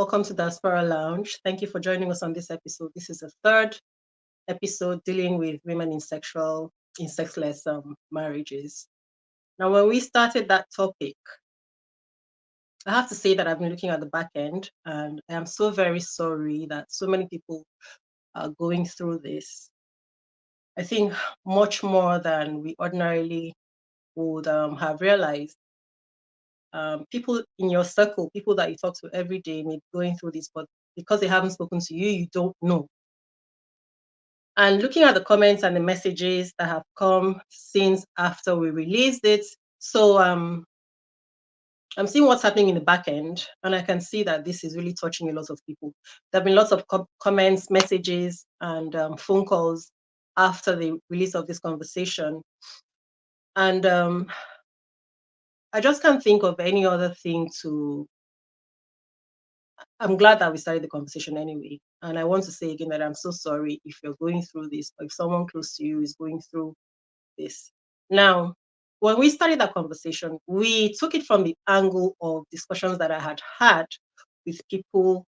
Welcome to Diaspora Lounge. Thank you for joining us on this episode. This is the third episode dealing with women in sexless marriages. Now, when we started that topic, I have to say that I've been looking at the back end, and I am so very sorry that so many people are going through this. I think much more than we ordinarily would have realized. People in your circle, people that you talk to every day, may be going through this, but because they haven't spoken to you, you don't know. And looking at the comments and the messages that have come since after we released it, so I'm seeing what's happening in the back end, and I can see that this is really touching a lot of people. There have been lots of comments, messages, and phone calls after the release of this conversation. And I just can't think of any other thing to. I'm glad that we started the conversation anyway. And I want to say again that I'm so sorry if you're going through this, or if someone close to you is going through this. Now, when we started that conversation, we took it from the angle of discussions that I had with people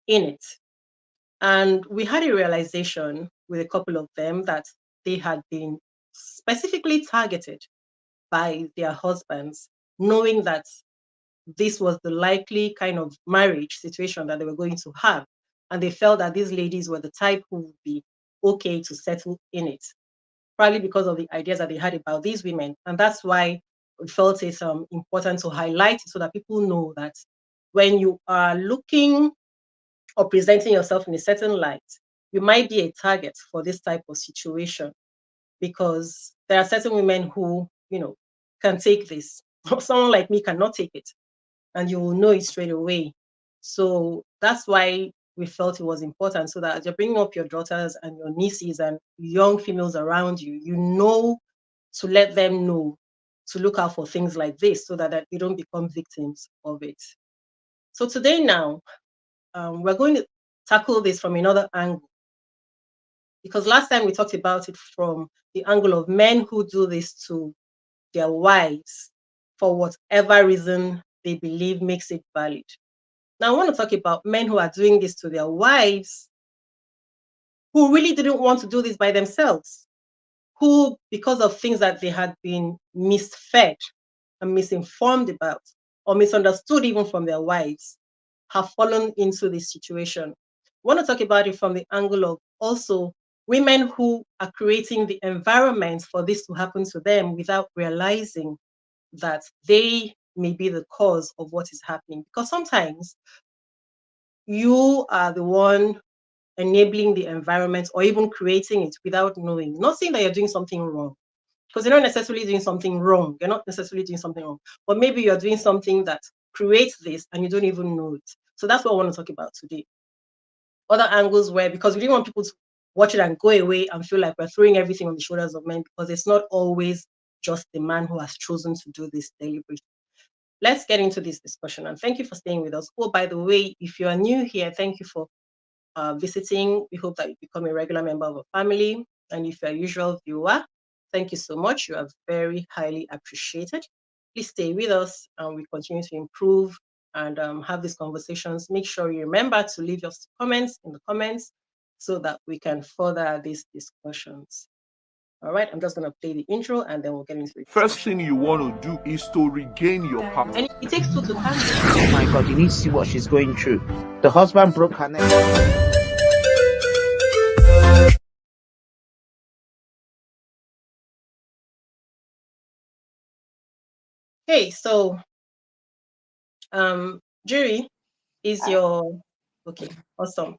in it. And we had a realization with a couple of them that they had been specifically targeted by their husbands, knowing that this was the likely kind of marriage situation that they were going to have. And they felt that these ladies were the type who would be okay to settle in it, probably because of the ideas that they had about these women. And that's why we felt it's important to highlight it so that people know that when you are looking or presenting yourself in a certain light, you might be a target for this type of situation, because there are certain women who, can take this. Someone like me cannot take it, and you will know it straight away. So that's why we felt it was important, so that as you're bringing up your daughters and your nieces and young females around you, you know, to let them know to look out for things like this, so that they don't become victims of it. So today now, we're going to tackle this from another angle, because last time we talked about it from the angle of men who do this to their wives for whatever reason they believe makes it valid. Now, I want to talk about men who are doing this to their wives, who really didn't want to do this by themselves, who, because of things that they had been misfed and misinformed about, or misunderstood even from their wives, have fallen into this situation. I want to talk about it from the angle of also women who are creating the environment for this to happen to them without realizing that they may be the cause of what is happening. Because sometimes you are the one enabling the environment or even creating it without knowing. Not saying that you're doing something wrong, because you're not necessarily doing something wrong. You're not necessarily doing something wrong, but maybe you're doing something that creates this and you don't even know it. So that's what I want to talk about today. Other angles where, because we didn't want people to watch it and go away and feel like we're throwing everything on the shoulders of men, because it's not always just the man who has chosen to do this deliberately. Let's get into this discussion, and thank you for staying with us. Oh, by the way, if you are new here, thank you for visiting. We hope that you become a regular member of our family. And if you're a usual viewer, thank you so much. You are very highly appreciated. Please stay with us, and we continue to improve and have these conversations. Make sure you remember to leave your comments in the comments so that we can further these discussions. All right, I'm just going to play the intro and then we'll get into it. First thing you want to do is to regain your power. And it takes two to tango. Oh my God, you need to see what she's going through. The husband broke her neck. Okay, so Jerry is your okay, awesome.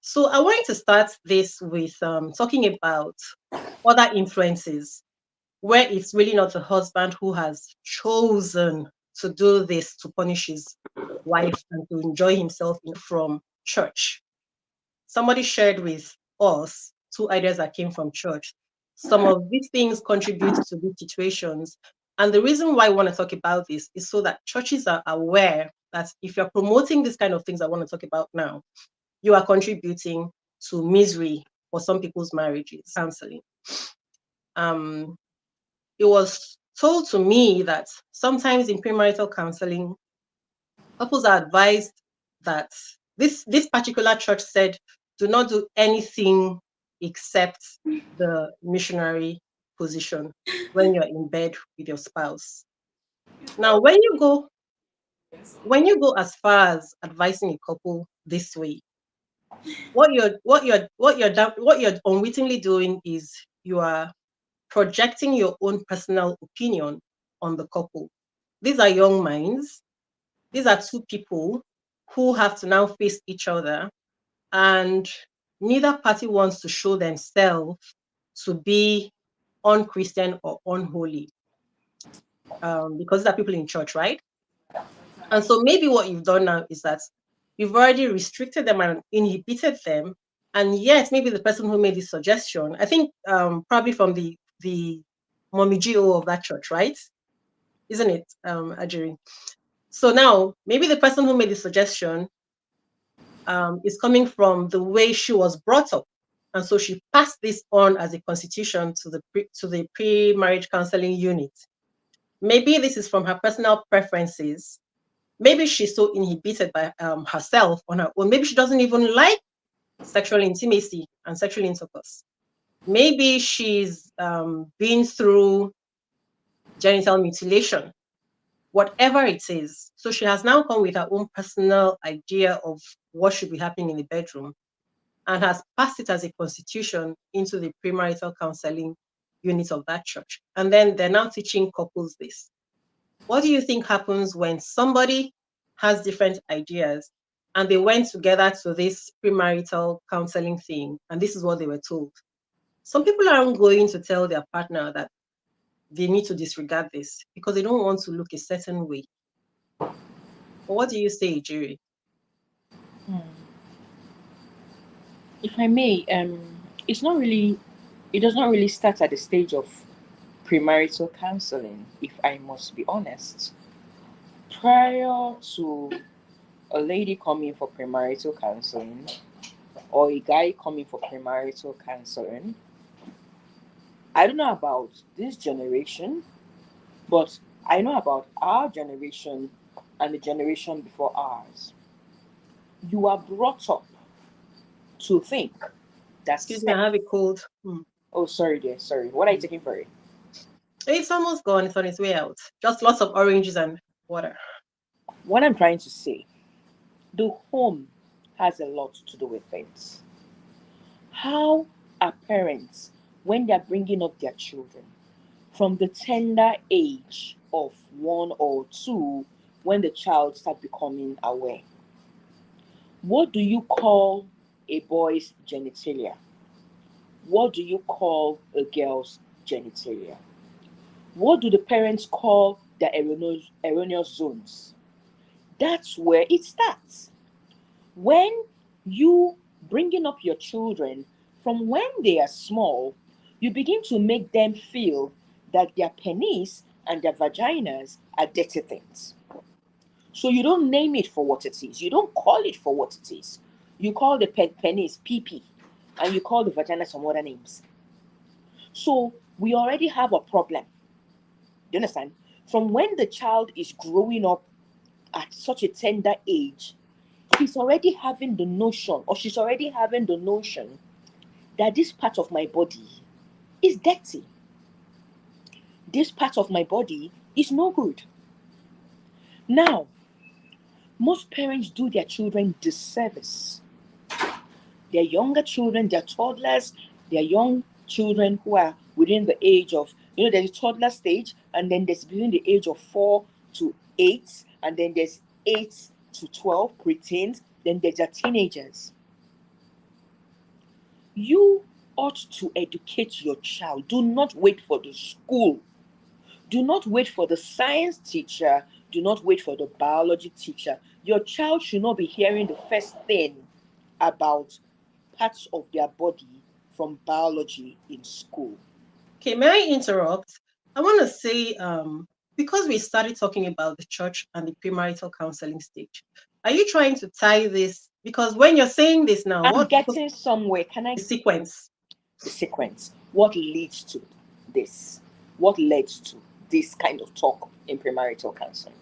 So I wanted to start this with talking about other influences where it's really not the husband who has chosen to do this to punish his wife and to enjoy himself from church. Somebody shared with us two ideas that came from church. Some of these things contribute to these situations. And the reason why I want to talk about this is so that churches are aware that if you're promoting these kind of things I want to talk about now, you are contributing to misery for some people's marriages. Counseling. It was told to me that sometimes in premarital counseling, couples are advised that this particular church said, do not do anything except the missionary position when you're in bed with your spouse. Now, when you go as far as advising a couple this way, what you're unwittingly doing is you are projecting your own personal opinion on the couple. These are young minds. These are two people who have to now face each other, and neither party wants to show themselves to be unchristian or unholy, because there are people in church, right? And so maybe what you've done now is that you've already restricted them and inhibited them. And yet, maybe the person who made this suggestion, I think probably from the mommy GO of that church, right? Isn't it, Ajiri? So now, maybe the person who made the suggestion is coming from the way she was brought up. And so she passed this on as a constitution to the pre-marriage counseling unit. Maybe this is from her personal preferences. Maybe she's so inhibited by herself on her own. Maybe she doesn't even like sexual intimacy and sexual intercourse. Maybe she's been through genital mutilation, whatever it is. So she has now come with her own personal idea of what should be happening in the bedroom and has passed it as a constitution into the premarital counseling unit of that church. And then they're now teaching couples this. What do you think happens when somebody has different ideas and they went together to this premarital counseling thing, and this is what they were told? Some people aren't going to tell their partner that they need to disregard this because they don't want to look a certain way. But what do you say, Jerry? If I may, it's not really, it does not really start at the stage of premarital counseling, if I must be honest. Prior to a lady coming for premarital counseling or a guy coming for premarital counseling, I don't know about this generation, but I know about our generation and the generation before ours. You are brought up to think that Excuse me, I have a cold. Oh, sorry, dear. Sorry. What are you taking for it? It's almost gone. It's on its way out. Just lots of oranges and water. What I'm trying to say, the home has a lot to do with things. How are parents, when they're bringing up their children, from the tender age of 1 or 2, when the child starts becoming aware? What do you call a boy's genitalia? What do you call a girl's genitalia? What do the parents call the erroneous zones? That's where it starts. When you bringing up your children from when they are small, you begin to make them feel that their penis and their vaginas are dirty things. So you don't name it for what it is. You don't call it for what it is. You call the penis PP, and you call the vagina some other names. So we already have a problem. Do you understand? From when the child is growing up at such a tender age, he's already having the notion, or she's already having the notion, that this part of my body is dirty. This part of my body is no good. Now, most parents do their children disservice. Their younger children, their toddlers, their young children who are within the age of, there's a toddler stage, and then there's between the age of 4 to 8, and then there's 8 to 12 preteens, then there's your teenagers. You ought to educate your child. Do not wait for the school. Do not wait for the science teacher. Do not wait for the biology teacher. Your child should not be hearing the first thing about parts of their body from biology in school. Okay, may I interrupt? I want to say, because we started talking about the church and the premarital counseling stage, are you trying to tie this? Because when you're saying this now, I'm getting somewhere. Can I? The sequence. The sequence. What leads to this? What led to this kind of talk in premarital counseling?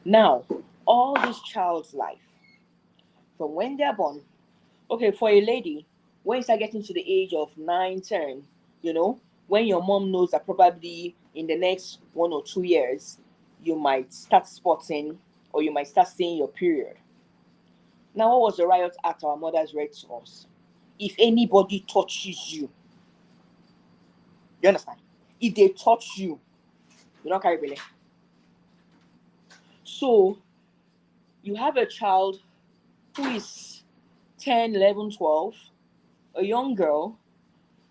Now, all this child's life, from when they're born. Okay, for a lady, when you start getting to the age of 9, 10, when your mom knows that probably in the next 1 or 2 years, you might start spotting or you might start seeing your period. Now, what was the riot act our mothers read to us? If anybody touches you, you understand? If they touch you, you don't carry belly. So, you have a child who is 10, 11, 12, a young girl,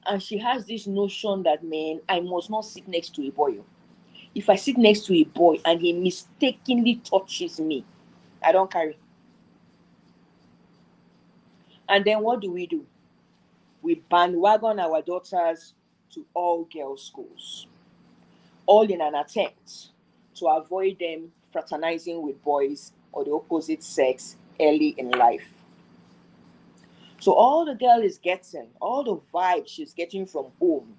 and she has this notion that, man, I must not sit next to a boy. If I sit next to a boy and he mistakenly touches me, I don't carry. And then what do? We bandwagon our daughters to all girls' schools, all in an attempt to avoid them fraternizing with boys or the opposite sex early in life. So all the girl is getting, all the vibe she's getting from home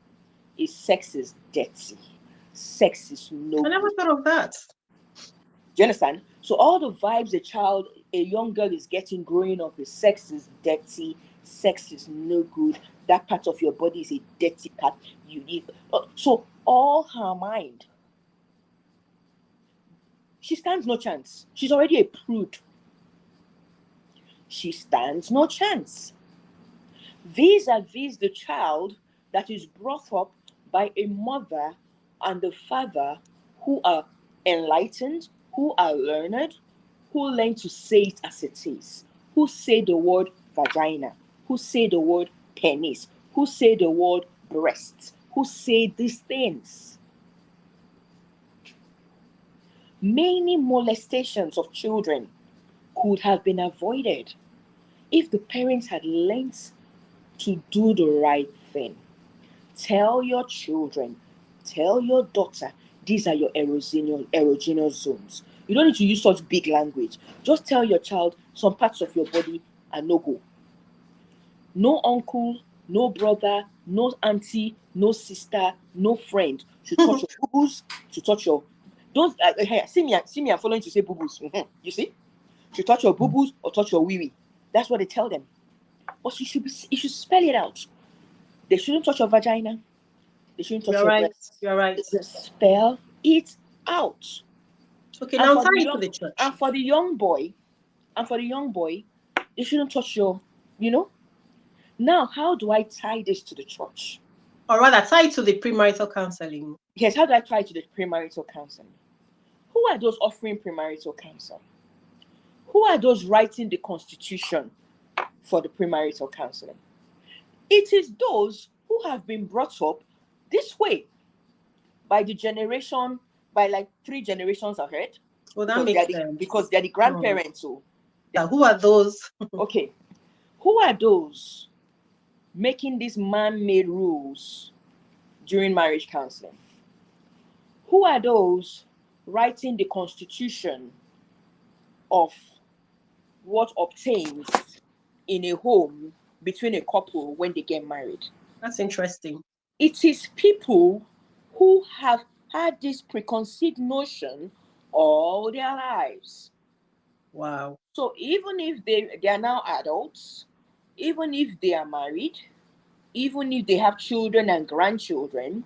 is sex is dirty. Sex is no I never good. thought of that. Do you understand? So all the vibes a young girl is getting growing up is sex is dirty, sex is no good. That part of your body is a dirty part. You need. So all her mind, she stands no chance. She's already a prude. She stands no chance. Vis-a-vis the child that is brought up by a mother and a father who are enlightened, who are learned, who learn to say it as it is, who say the word vagina, who say the word penis, who say the word breast, who say these things. Many molestations of children could have been avoided if the parents had learned to do the right thing. Tell your children, tell your daughter, these are your erogenous zones. You don't need to use such big language. Just tell your child some parts of your body are no go. No uncle, no brother, no auntie, no sister, no friend should touch your boo-boos, should touch your. Don't see me. I'm following to say boo-boos. You see, should touch your boo-boos or touch your wee-wee. That's what they tell them. But you should spell it out. They shouldn't touch your vagina. They shouldn't touch You're your right. breast. You're right. Spell it out. Okay, And now for tie the it to young the church. and for the young boy, they shouldn't touch your, Now, how do I tie this to the church? Or rather, tie it to the premarital counseling. Yes, how do I tie it to the premarital counseling? Who are those offering premarital counseling? Who are those writing the constitution for the premarital counseling? It is those who have been brought up this way by like 3 generations ahead. Well, that makes sense. Because they're the grandparents. So who are those? okay, who are those making these man-made rules during marriage counseling? Who are those writing the constitution of what obtains in a home between a couple when they get married? That's interesting. It is people who have had this preconceived notion all their lives. Wow. So even if they are now adults, even if they are married, even if they have children and grandchildren,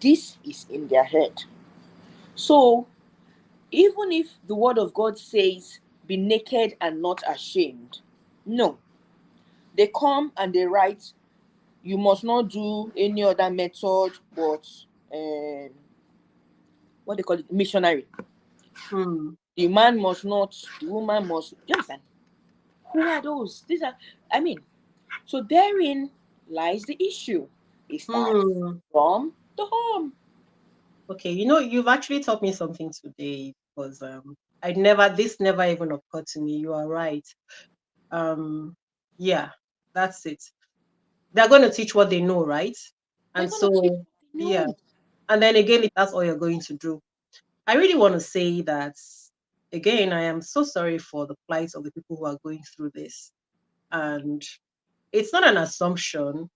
this is in their head. So even if the word of God says, be naked and not ashamed, no. They come and they write, you must not do any other method but what they call it, missionary. The man must not, the woman must. You understand? Who are those? So therein lies the issue. It starts from the home. Okay, you've actually taught me something today because this never even occurred to me. You are right. Yeah, that's it. They're going to teach what they know, right? And so, yeah. And then again, that's all you're going to do. I really want to say that, again, I am so sorry for the plight of the people who are going through this. And it's not an assumption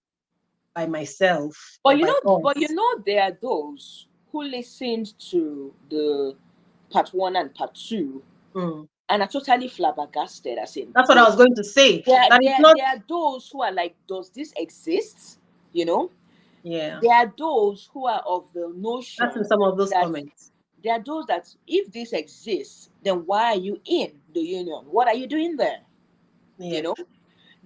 by myself. But there are those who listened to the part 1 and part 2 and are totally flabbergasted. As in, That's what I was going to say. That is not. there are those who are like, does this exist? You know, Yeah, there are those who are of the that's in notion some of those that comments. there are those that if this exists, then why are you in the union? What are you doing there? You Yeah. know,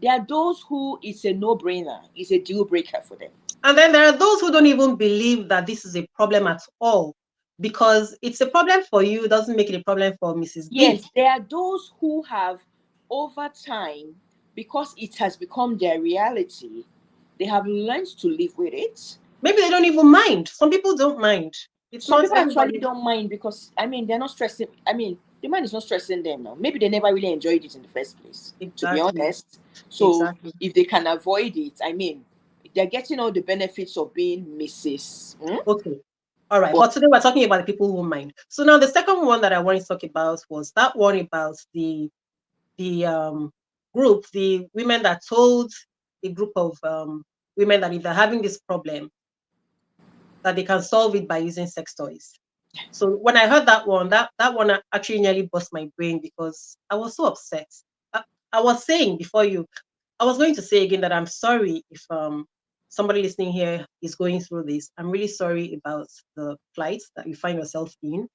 there are those who it's a no-brainer, it's a deal breaker for them. And then there are those who don't even believe that this is a problem at all, because it's a problem for you doesn't make it a problem for Mrs. B. Yes, there are those who have, over time, because it has become their reality, they have learned to live with it. Maybe they don't even mind. Some people don't mind. It's Some not people actually everybody. don't mind because, I mean, they're not stressing. I mean, the mind is not stressing them now. Maybe they never really enjoyed it in the first place, to be Exactly. honest. So Exactly. if they can avoid it, I mean, they're getting all the benefits of being Mrs. Okay. All right. But But today we're talking about the people who mind. So now the second one that I wanted to talk about was that one about the group, the women that told a group of women that if they're having this problem, that they can solve it by using sex toys. So when I heard that one, that one actually nearly bust my brain because I was so upset. I, I was saying before you, I was going to say again that I'm sorry if somebody listening here is going through this. I'm really sorry about the plight that you find yourself in.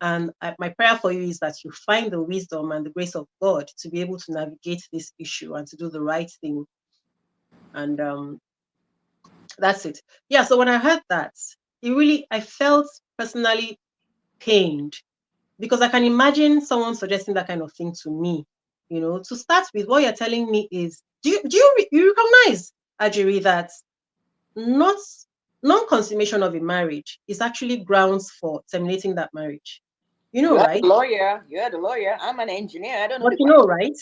And my prayer for you is that you find the wisdom and the grace of God to be able to navigate this issue and to do the right thing. And that's it. Yeah. So when I heard that, I felt personally pained because I can imagine someone suggesting that kind of thing to me. To start with, what you're telling me is, you recognize, Ajiri, that not non-consummation of a marriage is actually grounds for terminating that marriage. you're Right? the lawyer. You're the lawyer. I'm an engineer. I don't know But the question. right,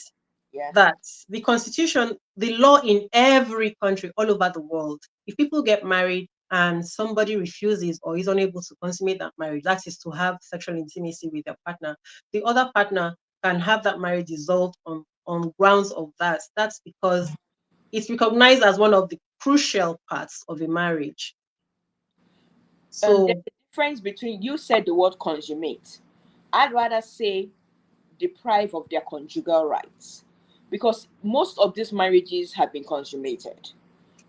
Yeah. that the constitution, the law in every country all over the world, if people get married and somebody refuses or is unable to consummate that marriage, that is to have sexual intimacy with their partner, the other partner can have that marriage dissolved on grounds of that. That's because it's recognized as one of the crucial parts of a marriage. And there's So, a difference between, you said the word consummate. I'd rather say deprive of their conjugal rights, because most of these marriages have been consummated.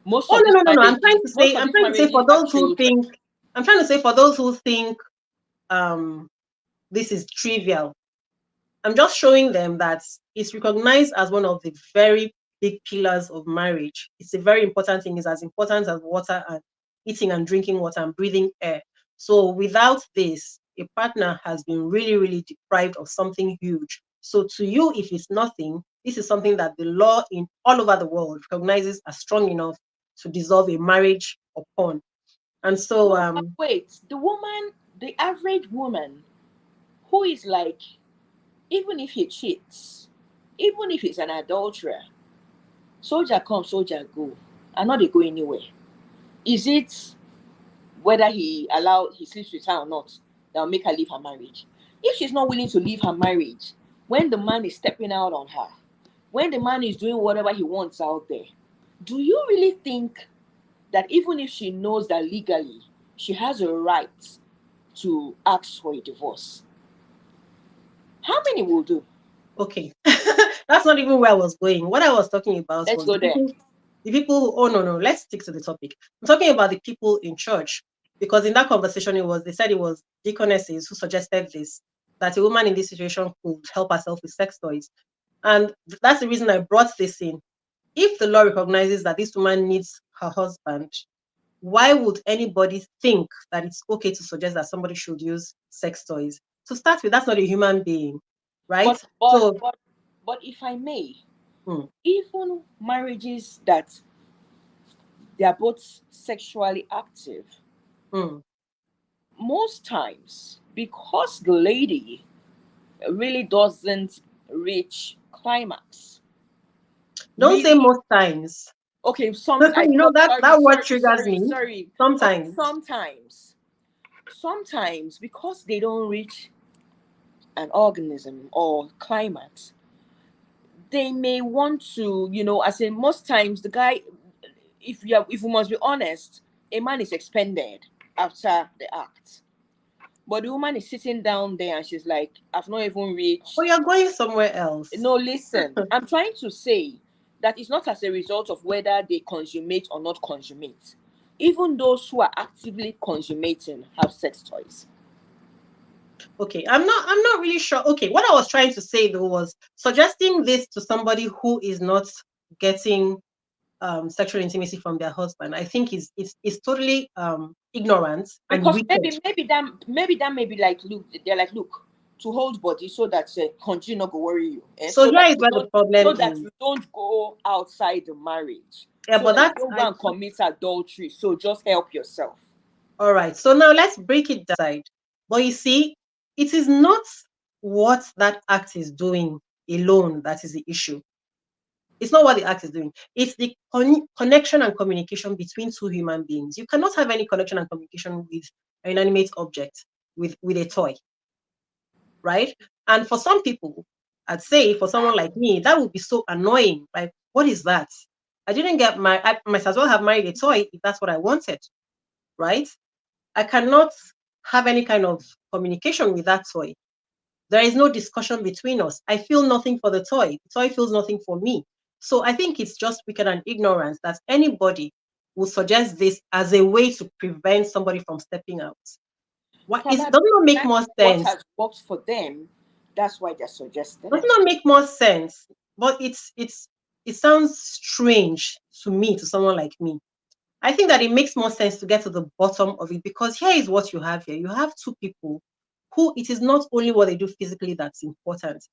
Most oh of no, these no, no, no. marriages, most of I'm these trying to say marriages for have those who children. think, I'm trying to say for those who think um this is trivial. I'm just showing them that it's recognized as one of the very big pillars of marriage. It's a very important thing. It's as important as water and eating and drinking water and breathing air. So without this, a partner has been really, really deprived of something huge. So to you, if it's nothing, this is something that the law in all over the world recognizes as strong enough to dissolve a marriage upon. And so No, but wait, the woman, the average woman, who is like, even if he cheats, even if he's an adulterer, soldier come, soldier go, and not they go anywhere. Is it whether he sleeps with her or not that will make her leave her marriage? If she's not willing to leave her marriage, when the man is stepping out on her, when the man is doing whatever he wants out there, do you really think that even if she knows that legally she has a right to ask for a divorce, how many will do? okay, that's not even where I was going. What I was talking about Let's was go there. the people. Oh no, no, let's stick to the topic. I'm talking about the people in church because in that conversation, they said it was deaconesses who suggested this, that a woman in this situation could help herself with sex toys, and that's the reason I brought this in. If the law recognizes that this woman needs her husband, why would anybody think that it's okay to suggest that somebody should use sex toys? To start with, that's not a human being, right? But but So, but but if I may, hmm, even marriages that they are both sexually active, hmm. most times, because the lady really doesn't reach climax, Don't say really, most times. okay, some I You know that sorry, that word sorry, triggers sorry, me. sorry. Okay, Sometimes. sometimes because they don't reach an organism or climax, they may want to, as in most times the guy, if we must be honest, a man is expended after the act. But the woman is sitting down there and she's like, I've not even But reached. you're going somewhere else. No, listen. I'm trying to say that it's not as a result of whether they consummate or not consummate. Even those who are actively consummating have sex toys. Okay, I'm not really sure. Okay, what I was trying to say though was suggesting this to somebody who is not getting sexual intimacy from their husband. I think is totally ignorant and Because wicked. maybe that may be like, look, they're like, look, to hold body so that country not go worry you, and So so here that is you where the don't problem so that is. you don't go outside the marriage, Yeah, so but that you that's don't go and commit adultery. So just help yourself. all right. So now let's break it down. But you see, it is not what that act is doing alone that is the issue. It's not what the act is doing. It's the connection and communication between two human beings. You cannot have any connection and communication with an inanimate object, with a toy, right? And for some people, I'd say for someone like me, that would be so annoying. Like, what is that? I didn't get my. I might as well have married a toy if that's what I wanted, right? I cannot have any kind of communication with that toy. There is no discussion between us. I feel nothing for the toy. The toy feels nothing for me. So I think it's just wicked and ignorance that anybody would suggest this as a way to prevent somebody from stepping out. What it does Probably not make that's more what sense. has worked for them. That's why they're It suggesting does it. not make more sense. But it sounds strange to me, to someone like me. I think that it makes more sense to get to the bottom of it because here is what you have here. You have two people who it is not only what they do physically that's important.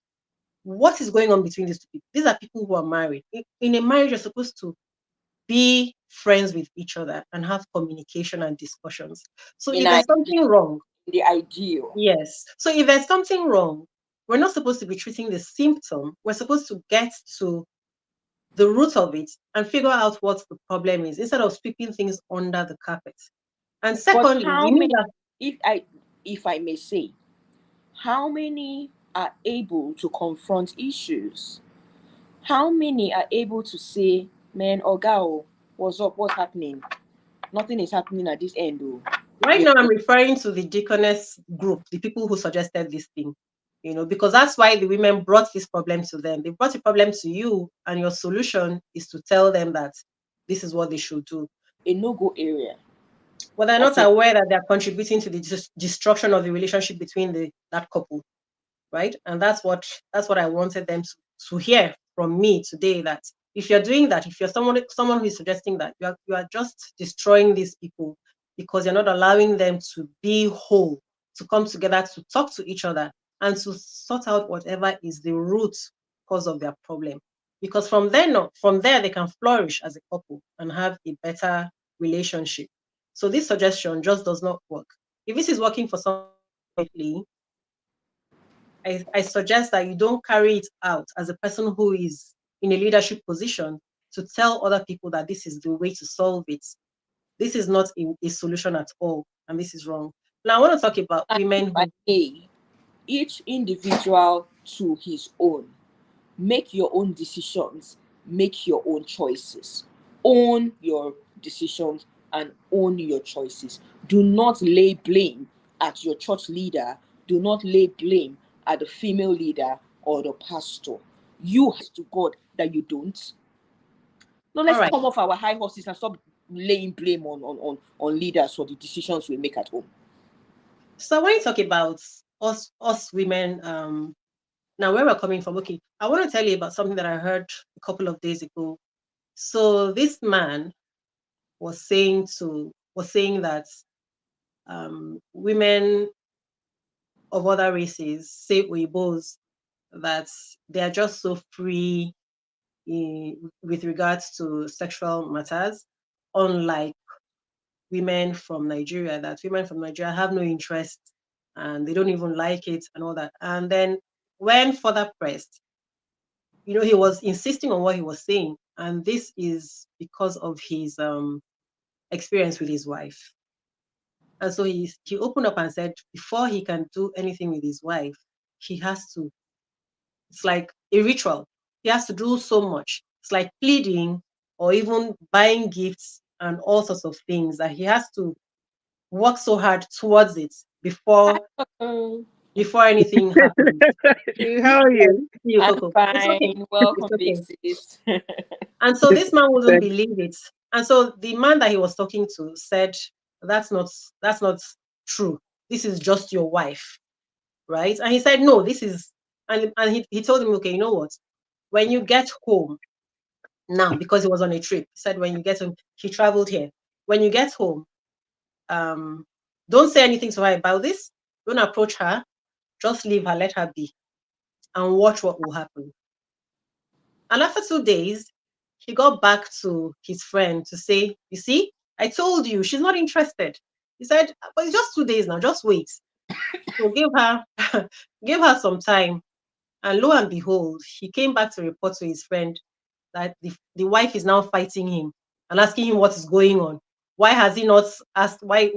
What is going on between these two people? These are people who are married. In a marriage, you're supposed to be friends with each other and have communication and discussions. So In if there's something wrong, the ideal. yes. So if there's something wrong, we're not supposed to be treating the symptom. We're supposed to get to the root of it and figure out what the problem is instead of sweeping things under the carpet. And But secondly, how we need many, that. if I may say, how many are able to confront issues? How many are able to say, man, Ogao, what's up? What's happening? Nothing is happening at this end, though. Right We now, I'm referring to the deaconess group, the people who suggested this thing, because that's why the women brought this problem to them. They brought a problem to you, and your solution is to tell them that this is what they should do. a no-go area But they're of not it. aware that they're contributing to the destruction of the relationship between that couple, right? And that's what I wanted them to hear from me today. That if you're doing that, if you're someone who is suggesting that, you are just destroying these people because you're not allowing them to be whole, to come together, to talk to each other, and to sort out whatever is the root cause of their problem. Because from there they can flourish as a couple and have a better relationship. So this suggestion just does not work. If this is working for somebody, I suggest that you don't carry it out as a person who is in a leadership position to tell other people that this is the way to solve it. This is not a solution at all, and this is wrong. Now, I want to talk about And if women I who, may, each individual to his own. Make your own decisions, make your own choices. Own your decisions and own your choices. Do not lay blame at your church leader. Do not lay blame at the female leader or the pastor. You have to God that you don't. No, all let's right. come off our high horses and stop laying blame on leaders for the decisions we make at home. So when you talk about us women, now where we're coming from, okay, I want to tell you about something that I heard a couple of days ago. So this man was saying that women of other races, say Uibos, that they are just so free with regards to sexual matters, unlike women from Nigeria, that women from Nigeria have no interest and they don't even like it and all that. And then when further pressed, he was insisting on what he was saying. And this is because of his experience with his wife. And so he opened up and said before he can do anything with his wife, he has to, it's like a ritual. He has to do so much. It's like pleading or even buying gifts and all sorts of things that he has to work so hard towards it before Oh, anything happened. How are Yes, you? see you, I'm Coco. It's okay. fine. Welcome, It's okay. big sis. And so this man wouldn't believe it. And so the man that he was talking to said, that's not true. This is just your wife, right? And he said, no, this is, and he told him, okay, you know what? When you get home now, because he was on a trip, he said, when you get home, he traveled here. When you get home, um, don't say anything to her about this. Don't approach her. Just leave her, let her be, and watch what will happen. And after 2 days, he got back to his friend to say, you see, I told you she's not interested. He said, but it's just 2 days now, just wait. So give her give her some time. And lo and behold, he came back to report to his friend that the wife is now fighting him and asking him what is going on. Why has he not asked? Why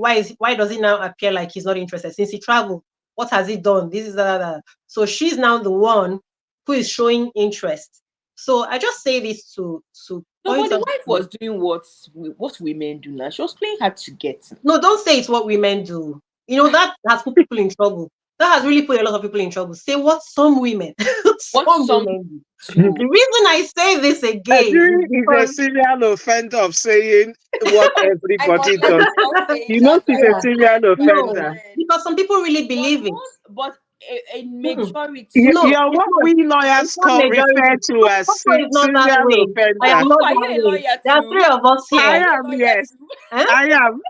does he now appear like he's not interested? Since he traveled, what has he done? This is that. So she's now the one who is showing interest. So I just say this to No, but point the out. wife was doing what women do now. She was playing hard to get. No, don't say it's what women do. That has put people in trouble. That has really put a lot of people in trouble. Say what some women, What some some women do. do. The reason I say this again is Nigeria is a because serial offender of saying what I must everybody let does. you stop saying You know that. she's I a yeah, serial my no, offender. friend. because some people really But believe it. most, but a Mm-mm. majority. You No, are it's what not. we It's lawyers not refer majority. to as Coco is not that serial way. I am offender. not Are you that a way. lawyer There are three too? of us I Are here. you a am, lawyer yes, too? Huh? I am.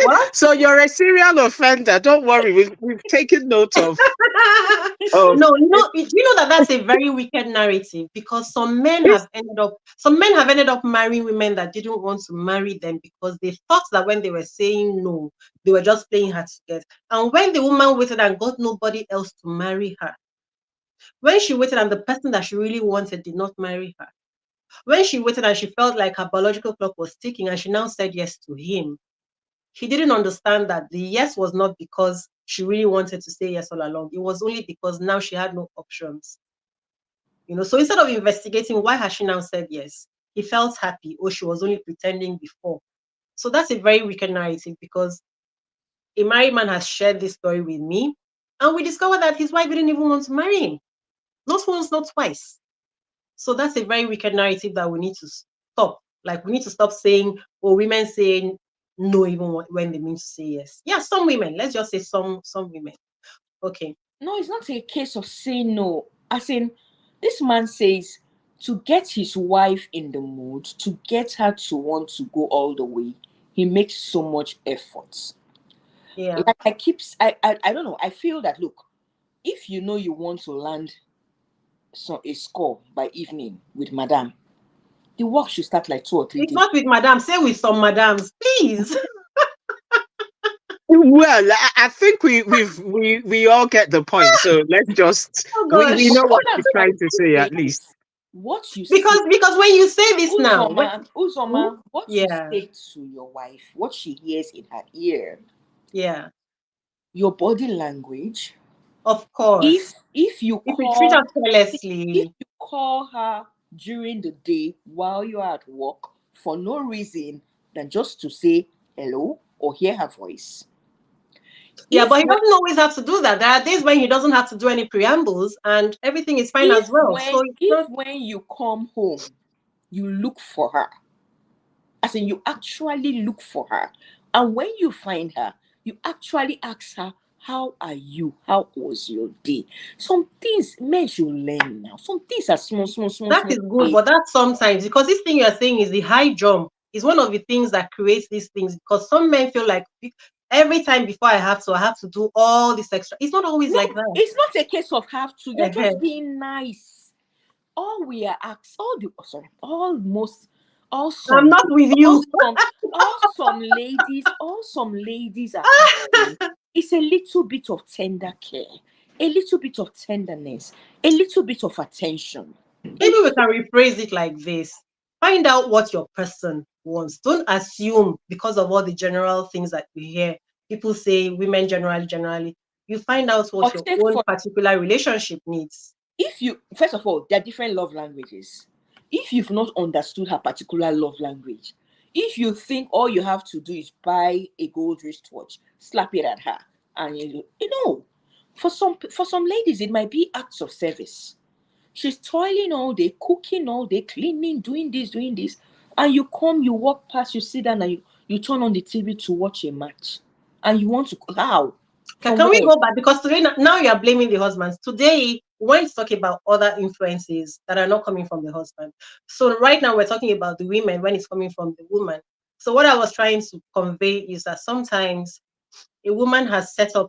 What? So you're a serial offender. Don't worry, we've taken note of No, you know that that's a very wicked narrative because some men have ended up marrying women that didn't want to marry them because they thought that when they were saying no, they were just playing hard to get. And when the woman waited and got nobody else to marry her, when she waited and the person that she really wanted did not marry her, when she waited and she felt like her biological clock was ticking and she now said yes to him, she didn't understand that the yes was not because she really wanted to say yes all along. It was only because now she had no options. So instead of investigating why has she now said yes, he felt happy, or she was only pretending before. So that's a very wicked narrative because a married man has shared this story with me, and we discovered that his wife didn't even want to marry him. Not once, not twice. So that's a very wicked narrative that we need to stop. Like we need to stop saying, or women saying no even when they mean to say yes. Yeah, some women. Let's just say some women. Okay. No, it's not a case of saying no. As in, this man says to get his wife in the mood, to get her to want to go all the way, he makes so much effort. Yeah. Like I don't know. I feel that look, if you know you want to land a score by evening with Madame, the work should start like 2 or 3 days. It's not with madam. Say with some madams, please. well, I think we all get the point. So let's just Oh we gosh. know what What I'm she's trying to say saying at least. is, what you say, Because when you say this now, Uzoma, what you yeah, say to your wife, what she hears in her ear, yeah, your body language. of If course. if you If you treat call her if carelessly, you call her during the day while you are at work for no reason than just to say hello or hear her voice. yeah, If but he when doesn't always have to do that. There are days when he doesn't have to do any preambles and everything is fine as if well. So when it's if not, when you come home, you look for her, as in you actually look for her, and when you find her, you actually ask her, how are you? How was your day? Some things men should learn now. Some things are that small is good, things. but that's sometimes because this thing you're saying is the high jump is one of the things that creates these things because some men feel like every time before I have to do all this extra. It's not always No, like that. it's not a case of have to. You're Uh-huh. just being nice. All we are asked, all the sorry, almost all I'm not with all you. some all some ladies are asking. It's a little bit of tender care, a little bit of tenderness, a little bit of attention. A Maybe we little, can rephrase it like this. Find out what your person wants. Don't assume because of all the general things that we hear. People say women generally. You find out what or your take own for particular relationship needs. if you first of all, there are different love languages. If you've not understood her particular love language, if you think all you have to do is buy a gold wristwatch, slap it at her, And for some ladies, it might be acts of service. She's toiling all day, cooking all day, cleaning, doing this, and you come, you walk past, you sit down, and you turn on the TV to watch a match, and you want to how? From Can we where? go back? Because today, now you are blaming the husbands. Today, when it's talking about other influences that are not coming from the husband. So right now we're talking about the women when it's coming from the woman. So what I was trying to convey is that sometimes a woman has set up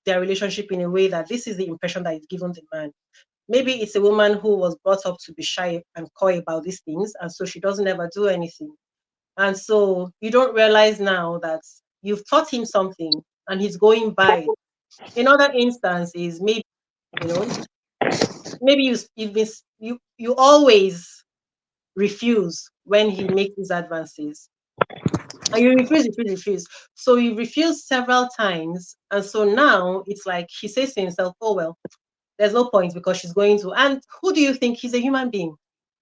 their relationship in a way that this is the impression that is given the man. Maybe it's a woman who was brought up to be shy and coy about these things, and so she doesn't ever do anything. And so you don't realize now that you've taught him something and he's going by it. In other instances, maybe, you know, maybe you always refuse when he makes his advances. And you refuse. So you refuse several times. And so now it's like he says to himself, oh, well, there's no point because she's going to. And who do you think? He's a human being?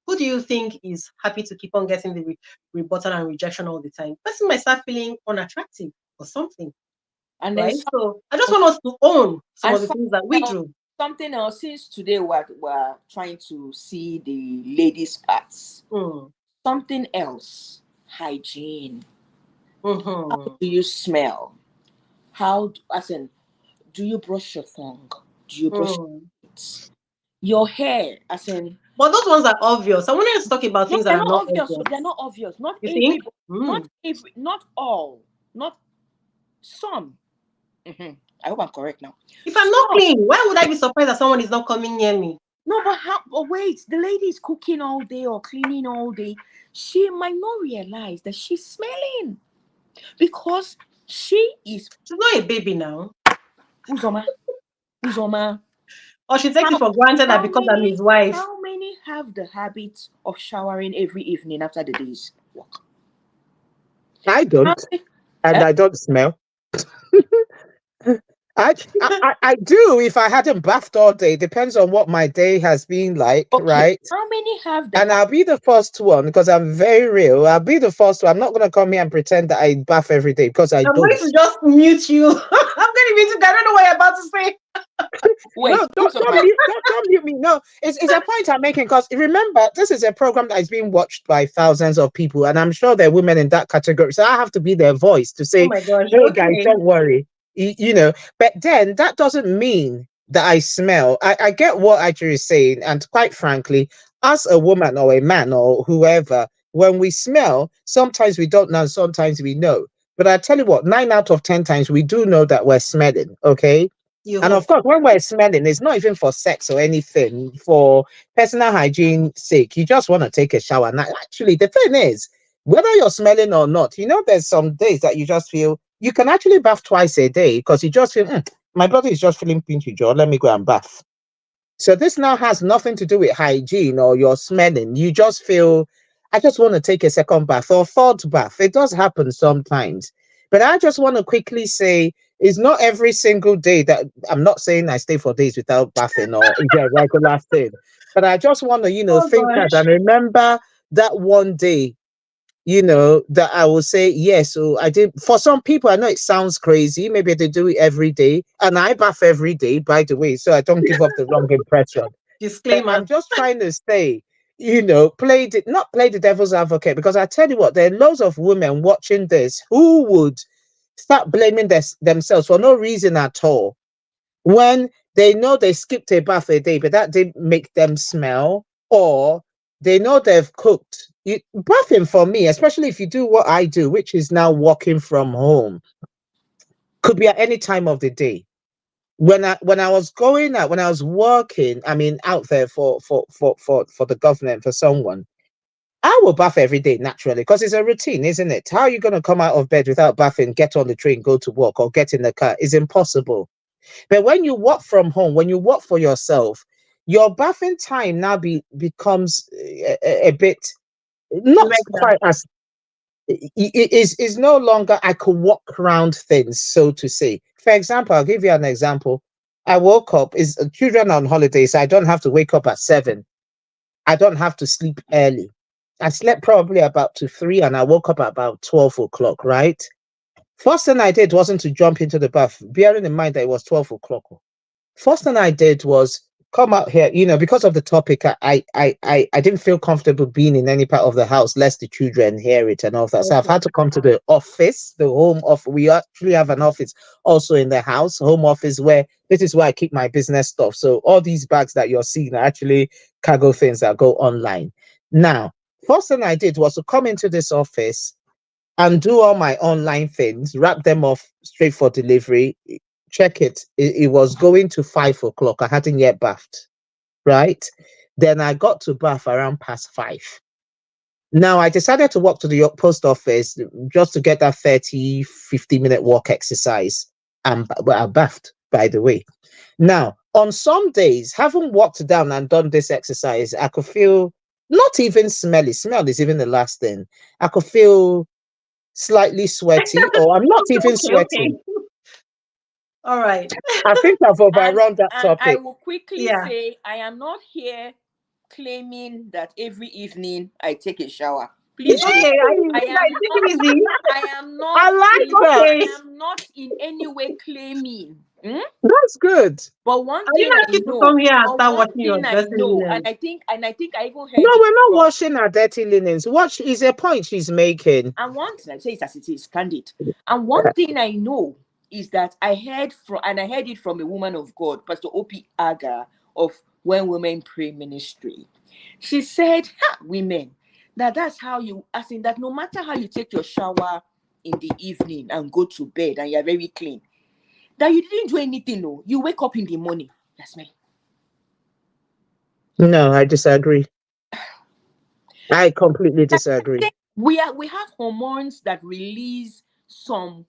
Who do you think is happy to keep on getting the rebuttal and rejection all the time? Person might start feeling unattractive or something, And then right? So I just want us to own some and of the things that we do. something else. Since today we're trying to see the ladies' parts. Something else, hygiene. How do you smell? Do you brush your tongue? Do you brush your hair? But those ones are obvious. I wanted to talk about things that they're are not not obvious. obvious. They're not obvious. Not You every, think? not all, not some. I hope I'm correct now. If I'm not clean, why would I be surprised that someone is not coming near me? No, but wait, the lady is cooking all day or cleaning all day. She might not realize that she's smelling because she's not a baby now. Uzoma. Or she takes it for granted that because I'm his wife. How many have the habit of showering every evening after the day's work? I don't, and I don't smell. I do if I hadn't bathed all day. Depends on what my day has been like, right? How many have that? And I'll be the first one because I'm very real. I'll be the first one. I'm not going to come here and pretend that I bath every day because I'm don't. Going to just mute you. I'm going to mute you. I don't know what you're about to say. Wait, no, don't mute me. No, it's a point I'm making because remember, this is a program that is being watched by thousands of people, and I'm sure there are women in that category. So I have to be their voice to say, oh my gosh, hey guys, don't worry. But then that doesn't mean that I smell. I get what Ajay is saying, and quite frankly, as a woman or a man or whoever, when we smell, sometimes we don't know, sometimes we know. But I tell you what, 9 out of 10 times we do know that we're smelling, okay? And of course, when we're smelling, it's not even for sex or anything, for personal hygiene sake. You just want to take a shower. And actually, the thing is, whether you're smelling or not, there's some days that you just feel you can actually bath twice a day because you just feel, my body is just feeling pinchy, Joe. Let me go and bath. So this now has nothing to do with hygiene or your smelling. You just feel, I just want to take a second bath or third bath. It does happen sometimes. But I just want to quickly say, it's not every single day that I'm not saying I stay for days without bathing or a regular thing. But I just want to, think that and remember that one day that I will say, yes, so I did. For some people, I know it sounds crazy. Maybe they do it every day. And I bath every day, by the way, so I don't give off the wrong impression. Disclaimer. I'm just trying to say, not play the devil's advocate, because I tell you what, there are loads of women watching this who would start blaming themselves for no reason at all. When they know they skipped a bath a day, but that didn't make them smell, or they know they've cooked. Bathing for me, especially if you do what I do, which is now working from home, could be at any time of the day. When I was going out, when I was working, out there for the government, for someone, I will bath every day naturally because it's a routine, isn't it? How are you going to come out of bed without bathing, get on the train, go to work, or get in the car? It's impossible. But when you work from home, when you work for yourself, your bathing time now becomes a bit not quite as it is no longer I could walk around things, so to say. For example, I'll give you an example. I woke up, children on holidays, so I don't have to wake up at 7. I don't have to sleep early. I slept probably about to 3 and I woke up at about 12 o'clock, right? First thing I did wasn't to jump into the bath, bearing in mind that it was 12 o'clock. First thing I did was come out here, because of the topic. I didn't feel comfortable being in any part of the house, lest the children hear it and all that. So I've Okay. had to come to the office, the home office. We actually have an office also in the house, home office, where this is where I keep my business stuff. So all these bags that you're seeing are actually cargo things that go online. Now, first thing I did was to come into this office and do all my online things, wrap them off straight for delivery. Check it. It was going to 5 o'clock. I hadn't yet bathed, right? Then I got to bath around past 5. Now I decided to walk to the post office just to get that 30, 50-minute walk exercise. And well, I bathed, by the way. Now, on some days, having walked down and done this exercise, I could feel not even smelly. Smell is even the last thing. I could feel slightly sweaty, or I'm not even Okay, okay. sweating. All right. I think I've And overrun that and I topic. will quickly Yeah. say I am not here claiming that every evening I take a shower. Please, oh, Okay. I am Take not. it easy. I am not. I like that. I Okay. am not in any way claiming. That's good. But one I thing didn't I ask you to know. come here and But start one watching your thing I dressing know, and linen. I even No, heard it we're not from. washing our dirty linens. What is a point she's making? And one thing I say it as it is, candid. And one thing I know is that I heard it from a woman of God, Pastor O.P. Aga of When Women Pray Ministry. She said, women, that's how you, as in that no matter how you take your shower in the evening and go to bed and you're very clean, that you didn't do anything, no. You wake up in the morning. That's me. No, I disagree. I completely disagree. We have hormones that release some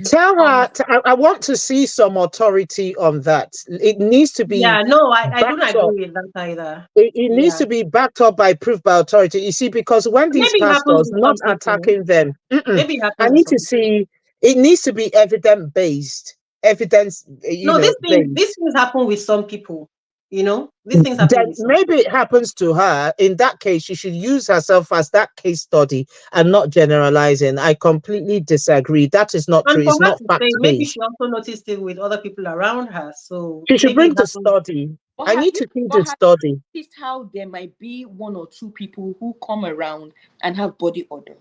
Tell her, I want to see some authority on that. It needs to be Yeah, no, I don't backed up. agree with that either. It needs Yeah. to be backed up by proof by authority. You see, because when these Maybe it happens pastors, with not some people. attacking them, Maybe it I happens with need some to people. see, it needs to be evidence based, evidence, No, based. these things happen with some people. These things happen Then with some maybe people. it happens to her. In that case, she should use herself as that case study and not generalizing. I completely disagree. That is not And true. for It's her not to say, fact maybe based. she also noticed it with other people around her. So She should maybe it bring the happens. study. But I have need you to see but the have study. you noticed how there might be one or two people who come around and have body odor?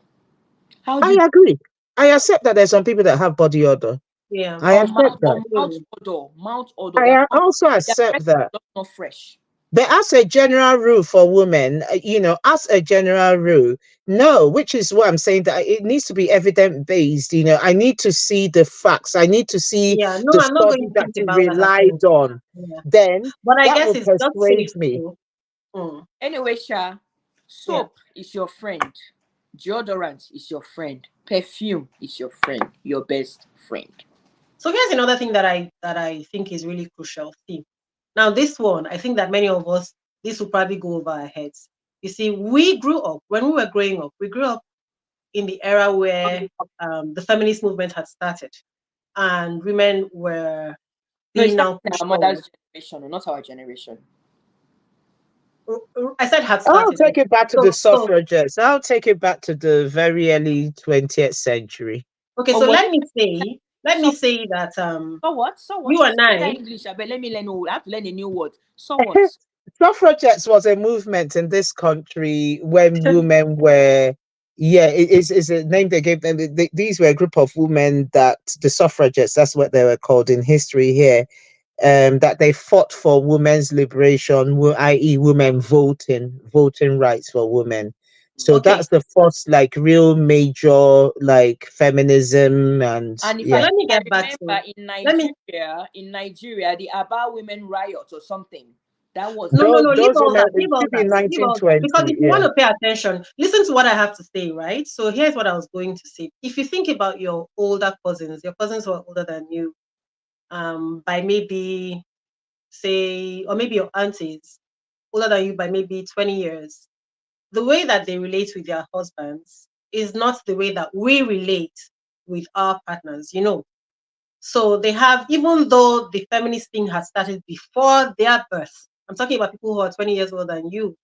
How do I you agree. I accept that there's some people that have body odor. Yeah. I accept that. mouth odor? I also Their breath accept that. is just not fresh. But as a general rule for women, as a general rule, no, which is what I'm saying, that it needs to be evidence based. I need to see the facts. I need to see Yeah. No, the I'm not study going to that think you about that at all. relied on. Yeah. Then But I that guess will it's just safe persuade me. to. Mm, Anyway, Sha, yeah. soap is your friend. Deodorant is your friend. Perfume is your friend. Your best friend. So here's another thing that I think is really crucial. See, now this one, I think that many of us, this will probably go over our heads. You see, we grew up when we were growing up. We grew up in the era where the feminist movement had started, and women were No, it's being not now our pushed forward. mother's generation, not our generation. I said had I'll started. take it back to the So suffragettes. I'll take it back to the very early 20th century. okay, Or so was let me so say that so what? So what? you You and speak I, English, but let me learn. I have to learn a new word. So what? Suffragettes was a movement in this country when women were, yeah, it is a name they gave them. These were a group of women that the suffragettes, that's what they were called in history here, that they fought for women's liberation, i.e., women voting rights for women. So okay, that's the first like real major like feminism, and And if so yeah. let me I get back to remember let me in Nigeria, the Aba women riot or something. That was no, the no, no, leave Those all women, that, it leave all should be that, leave all that. Because 1920, if you yeah. want to pay attention, listen to what I have to say, right? So here's what I was going to say. If you think about your older cousins, your cousins who are older than you, by maybe say, or maybe your aunties older than you by maybe 20 years, the way that they relate with their husbands is not the way that we relate with our partners. So they have, even though the feminist thing has started before their birth, I'm talking about people who are 20 years older than you,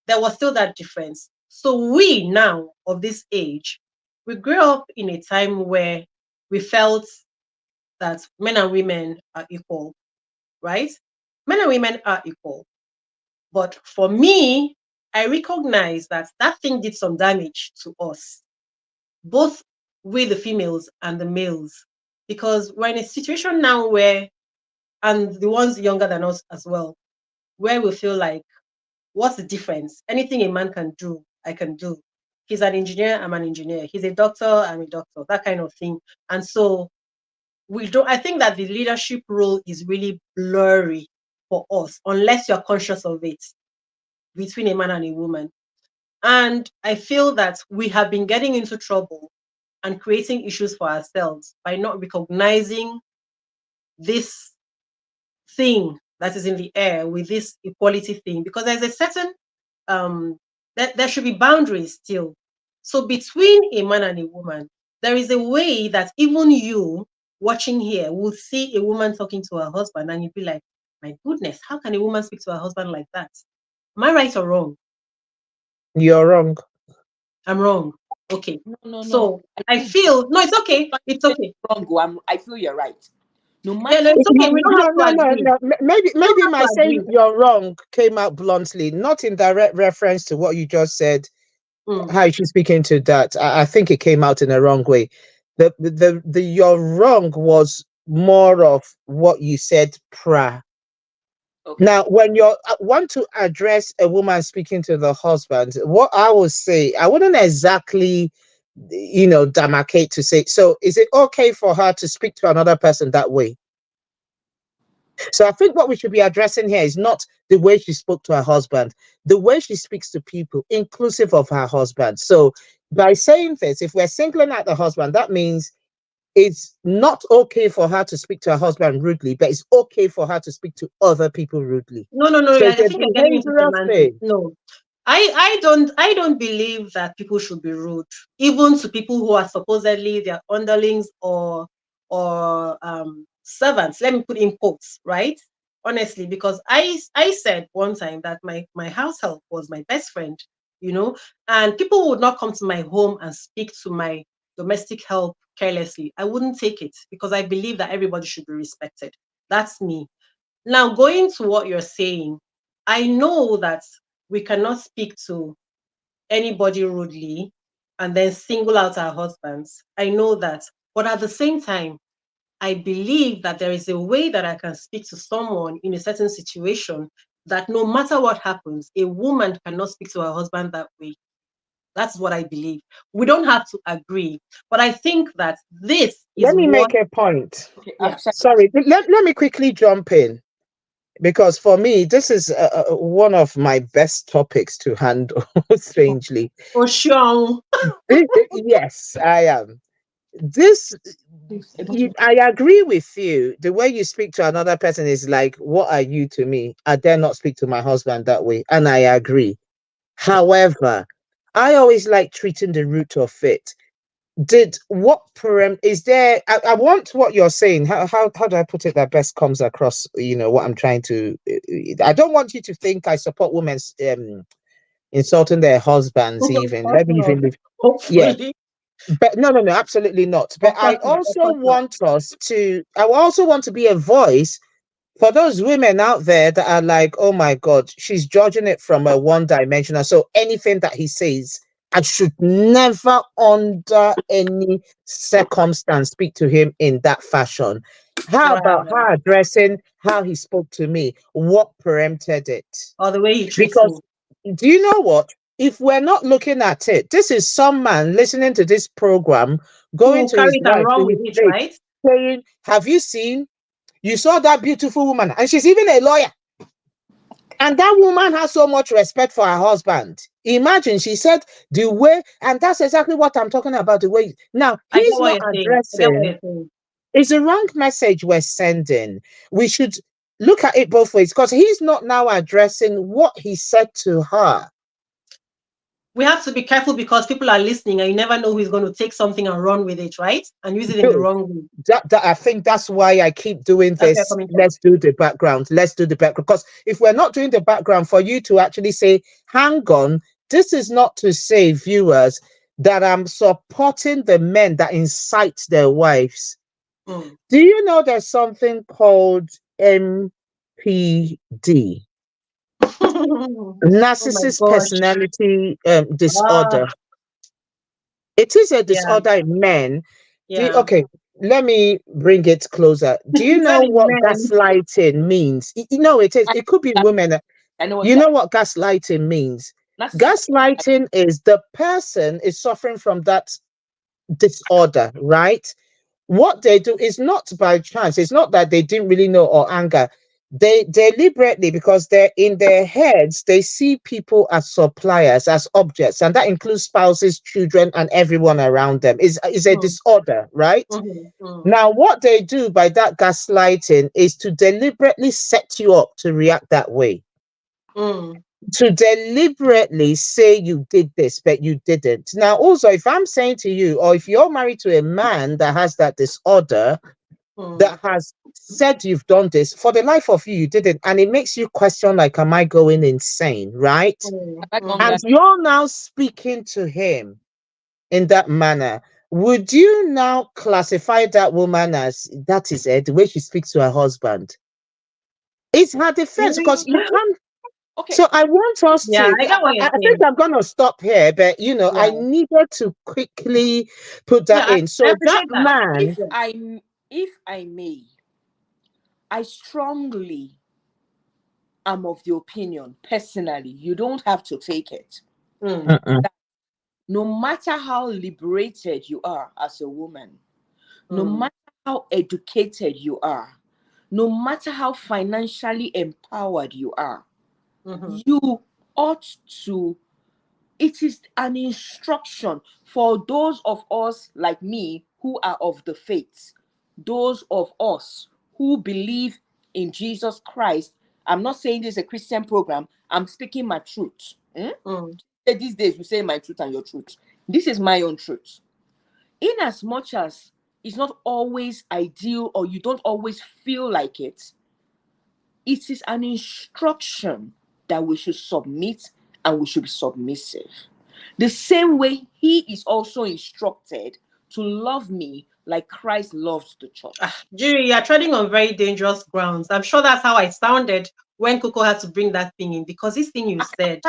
there was still that difference. So we now of this age, we grew up in a time where we felt that men and women are equal, right? Men and women are equal. But for me, I recognize that that thing did some damage to us, both with the females and the males, because we're in a situation now where, and the ones younger than us as well, where we feel like, what's the difference? Anything a man can do, I can do. He's an engineer, I'm an engineer. He's a doctor, I'm a doctor, that kind of thing. And so we don't, I think that the leadership role is really blurry for us, unless you're conscious of it, between a man and a woman. And I feel that we have been getting into trouble and creating issues for ourselves by not recognizing this thing that is in the air with this equality thing, because there's a certain that there should be boundaries still. So between a man and a woman, there is a way that even you watching here will see a woman talking to her husband and you'd be like, my goodness, how can a woman speak to her husband like that? Am I right or wrong? You're wrong. I'm wrong. Okay. No. So I think feel no, it's okay. It's okay. wrong. I feel you're right. No Yeah, matter no, it's okay. We don't No, have no, to no, agree. no. Maybe, We don't maybe have my to saying agree. you're wrong came out bluntly, not in direct reference to what you just said. Mm. How you speaking to that? I think it came out in a wrong way. The you're wrong was more of what you said prior. okay. Now, when you want to address a woman speaking to the husband, what I would say, I wouldn't exactly, demarcate to say, so is it okay for her to speak to another person that way? So I think what we should be addressing here is not the way she spoke to her husband, the way she speaks to people, inclusive of her husband. So by saying this, if we're singling out the husband, that means it's not okay for her to speak to her husband rudely, but it's okay for her to speak to other people rudely. No. So it's I a think you're getting into behavioral semantics. thing. No, I don't believe that people should be rude, even to people who are supposedly their underlings or servants. Let me put in quotes, right? Honestly, because I said one time that my house help was my best friend, and people would not come to my home and speak to my domestic help carelessly. I wouldn't take it because I believe that everybody should be respected. That's me. Now, going to what you're saying, I know that we cannot speak to anybody rudely and then single out our husbands. I know that. But at the same time, I believe that there is a way that I can speak to someone in a certain situation that no matter what happens, a woman cannot speak to her husband that way. That's what I believe. We don't have to agree. But I think that this is Let me what, make a point. Okay. yeah. Sorry, let me quickly jump in because for me, this is one of my best topics to handle, strangely. For sure. Yes, I am. This Please, a bottle. I agree with you. The way you speak to another person is like, what are you to me? I dare not speak to my husband that way. And I agree. However, I always like treating the root of it. Did what param is there? I want what you're saying. How do I put it that best comes across? What I'm trying to. I don't want you to think I support women insulting their husbands. Of Even course let me not. even leave. Yeah, Hopefully. but no, absolutely not. But Of course not. Of course not. I also want to be a voice for those women out there that are like, oh my God, she's judging it from a one dimensional. So anything that he says, I should never, under any circumstance, speak to him in that fashion. How about Right. her addressing how he spoke to me? What preempted it? Or the way he treats Because me. do you know what? If we're not looking at it, this is some man listening to this program, Who going will to carry his it and wife, run to with his it, mate, right? saying, have you seen? You saw that beautiful woman, and she's even a lawyer. And that woman has so much respect for her husband. Imagine, she said the way, and that's exactly what I'm talking about. The way now I get he's what not you're saying. I get what addressing. you're saying. It's a wrong message we're sending. We should look at it both ways because he's not now addressing what he said to her. We have to be careful because people are listening and you never know who is going to take something and run with it, right? And use it in the Good. wrong way. That I think that's why I keep doing That's where you're this. coming from. Let's do the background. Let's do the background. Because if we're not doing the background, for you to actually say, hang on, this is not to say, viewers, that I'm supporting the men that incite their wives. Mm. Do you know there's something called MPD? Oh my Narcissist gosh. personality Ah, disorder. It is a yeah, disorder in men. yeah. Okay, let me bring it closer. Do you You said know in what men. gaslighting means? You know, it is. I, It could be I women. know what You know what gaslighting means? narcissist. Gaslighting is the person is suffering from that disorder, right? What they do is not by chance. It's not that they didn't really know or anger. They deliberately, because they're in their heads, they see people as suppliers, as objects, and that includes spouses, children, and everyone around them. Is a Mm, disorder, right? mm, Now, what they do by that gaslighting is to deliberately set you up to react that way, mm, to deliberately say you did this, but you didn't. Now, also, if I'm saying to you, or if you're married to a man that has that disorder, mm, that has said you've done this, for the life of you, you didn't, and it makes you question, like, am I going insane, right? mm, I don't And mhm. you're now speaking to him in that manner. Would you now classify that woman as that is it, the way she speaks to her husband? It's her defense, Really? because you can't. okay. So I want us Yeah, to. I get what you're I think saying. I'm going to stop here, but I Yeah, needed to quickly put yeah, that in. I So that appreciate that. But man, Yeah. if I may, I strongly am of the opinion, personally, you don't have to take it. Mm, mm-mm, No matter how liberated you are as a woman, no mm, matter how educated you are, no matter how financially empowered you are, mhm, you ought to. It is an instruction for those of us like me who are of the faith, those of us who believe in Jesus Christ. I'm not saying this is a Christian program, I'm speaking my truth. mm, These days, you say my truth and your truth. This is my own truth. In as much as it's not always ideal or you don't always feel like it is an instruction that we should submit and we should be submissive. The same way he is also instructed to love me like Christ loves the Ah, church. Jury, you're treading on very dangerous grounds. I'm sure that's how I sounded when Coco had to bring that thing in because this thing you said.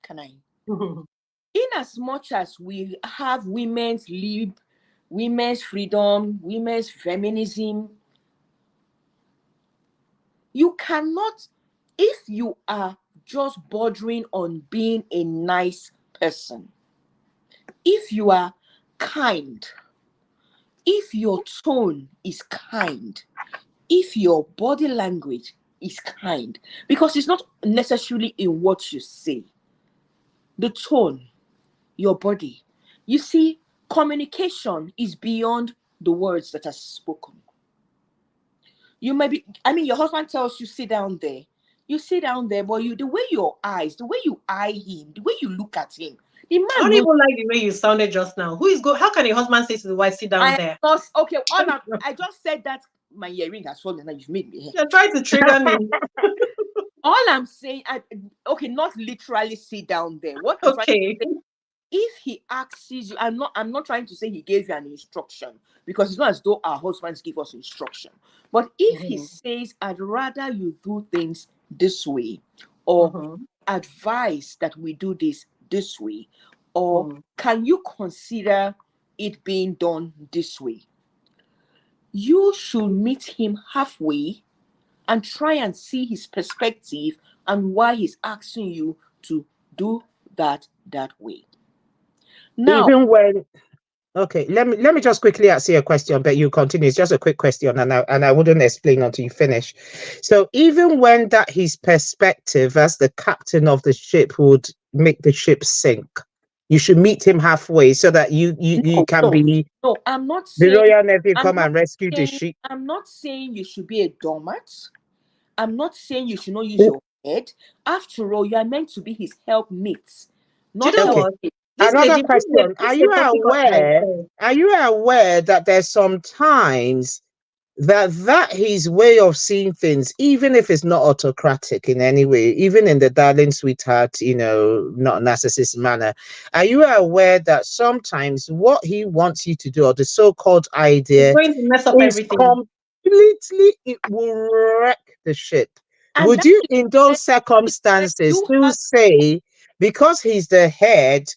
Can I? In as much as we have women's freedom, women's feminism, you cannot, if you are just bordering on being a nice person, if you are kind, if your tone is kind, if your body language is kind, because it's not necessarily in what you say, the tone, your body. You see, communication is beyond the words that are spoken. You may be, I mean, your husband tells you sit down there. You sit down there, but the way your eyes, the way you eye him, the way you look at him, the I man don't knows. even like the way you sounded just now. Who is go? How can a husband say to the wife, sit down I am there? not okay. I just said that my earring has fallen and you've made me. You're trying to trigger me. All I'm saying, okay, not literally sit down there. What I'm trying to Okay. say, if he asks you, I'm not trying to say he gave you an instruction because it's not as though our husbands give us instruction. But if he Mm-hmm. says, I'd rather you do things this way, or Mm-hmm. advise that we do this way, or Mm. can you consider it being done this way? You should meet him halfway and try and see his perspective and why he's asking you to do that way. Now, even when okay, let me just quickly ask you a question, but you continue. It's just a quick question, and I wouldn't explain until you finish. So even when that his perspective as the captain of the ship would make the ship sink, you should meet him halfway so that you no, can no, be no, I'm not the saying Royal Navy I'm come not and rescue the saying ship. I'm not saying you should be a doormat. I'm not saying you should not use your head. After all, you are meant to be his helpmate, Do you not know help. Okay. what? Another This question. is a topic of myself. Are you aware that there's some times that his way of seeing things, even if it's not autocratic in any way, even in the darling sweetheart, not narcissist manner, are you aware that sometimes what he wants you to do, or the so-called It's idea, going to mess up is everything. completely, it will wreck the ship? And Would that you, is in where, those is where circumstances, you still have say, because he's the head,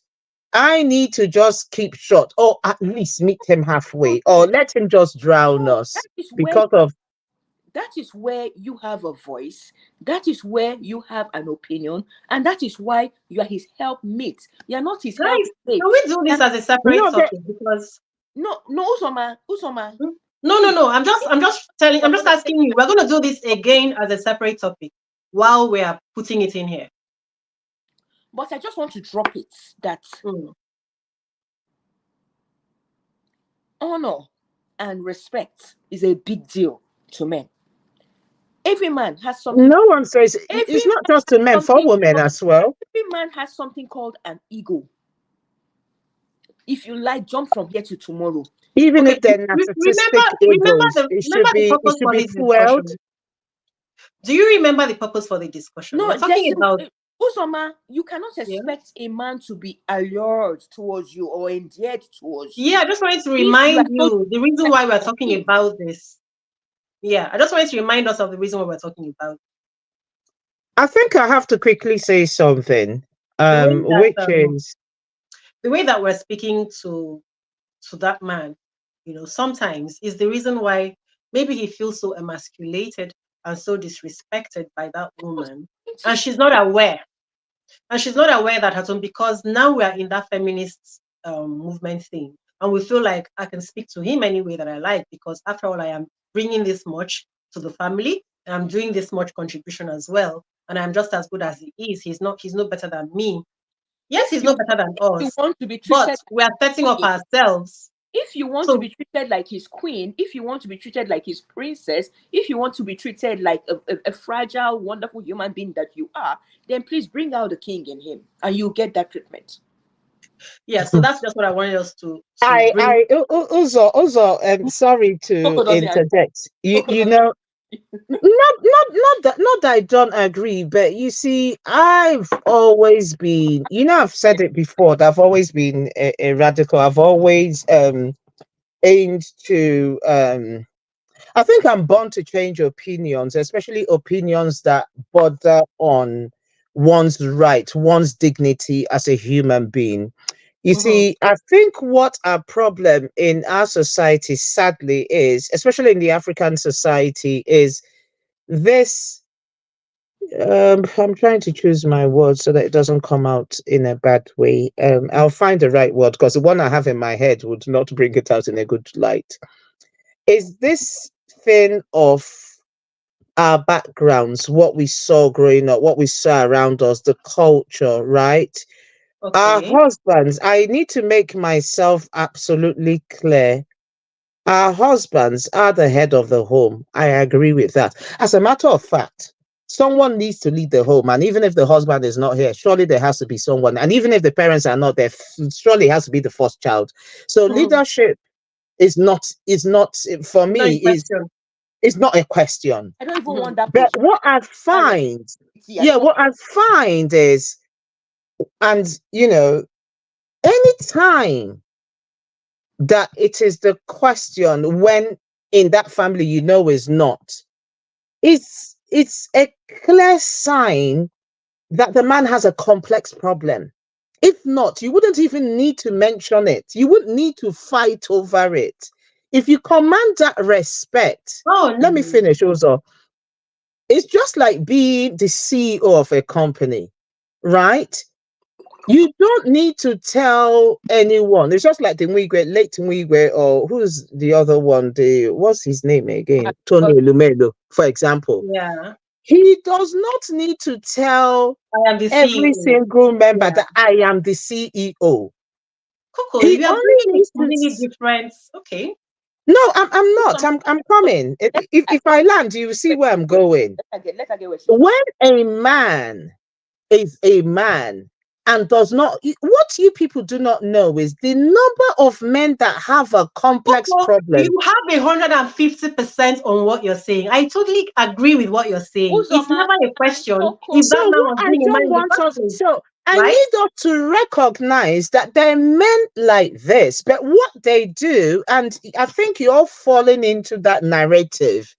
I need to just keep short, or at least meet him no, halfway, or no, let him just drown no. us because of. That is where you have a voice. That is where you have an opinion, and that is why you are his helpmate. You are not his Guys, helpmate. can we do this as a separate No, topic? Because No, Usoma, Usoma. Please, no. I'm you're just gonna say, asking you. We're going to do this again as a separate topic while we are putting it in here. but I just want to drop it that Mm. honor and respect is a big deal to men. Every man has something. no one says Every it's not man just has to men, for something. women as well. Every man has something called an ego. If you like, jump from here to tomorrow. Even Okay. if they're narcissistic egos, it Remember should the be purpose for this fueled. discussion. Do you remember the purpose for the discussion? No, We're talking about Usoma, you cannot yeah. expect a man to be allured towards you or endeared towards you Yeah, I just wanted to if you are remind so you the reason why we're talking him. about this. Yeah, I just wanted to remind us of the reason why we're talking about I think I have to quickly say something, the way which is that we're speaking to that man, sometimes is the reason why maybe he feels so emasculated and so disrespected by that woman, and she's not aware. And she's not aware that at home, because now we are in that feminist movement thing, and we feel like I can speak to him any way that I like, because after all, I am bringing this much to the family, and I'm doing this much contribution as well, and I'm just as good as he is. He's no better than me. Yes, if he's you no better than if you us, want to be but treated we are setting up like ourselves. if you want to So be treated like his queen, if you want to be treated like his princess, if you want to be treated like a fragile, wonderful human being that you are, then please bring out the king in him and you get that treatment. yeah, so that's just what I wanted us to I bring. I also sorry to Coco doesn't agree. interject. You Coco you doesn't know not that I don't agree, but you see, I've always been, I've said it before, that I've always been a radical. I've always aimed to I think I'm born to change opinions, especially opinions that border on one's right, one's dignity as a human being. You Mhm. see, I think what our problem in our society, sadly, is, especially in the African society, is this. I'm trying to choose my words so that it doesn't come out in a bad way. I'll find the right word, because the one I have in my head would not bring it out in a good light. Is this thing of our backgrounds, what we saw growing up, what we saw around us, the culture, right? Our Okay. husbands, I need to make myself absolutely clear. Our husbands are the head of the home. I agree with that. As a matter of fact, someone needs to lead the home. And even if the husband is not here, surely there has to be someone. And even if the parents are not there, surely it has to be the first child. So Mhm. leadership is not for Not me, in question. is not a question. I don't even Mhm. want that But position. what I That find, responsibility. I yeah, don't want what I find is, and anytime that it is the question when in that family is not, it's a clear sign that the man has a complex problem. If not, you wouldn't even need to mention it. You wouldn't need to fight over it. If you command that respect, Oh let me no. finish also. It's just like being the CEO of a company, right? You don't need to tell anyone. It's just like the Mwigwe, late Mwigwe, or who's the other one? What's his name again? Tony because Lumelo, for example. Yeah, He does not need to tell I am the every CEO. single member Yeah. that I am the CEO. Coco, He you are only bringing needs a to. completely different. Okay. No, I'm not. some I'm coming. If I land, you will see where I'm going. let her get where she's going. When a man is a man, and does not, what you people do not know is the number of men that have a complex Coco, problem. you have 150% on what you're saying. I totally agree with what you're saying. It's Uzoma never a and question Coco. if So that man what was I being a man don't in the want first us, place, so I right? need us to recognize that there are men like this, but what they do, and I think you're falling into that narrative,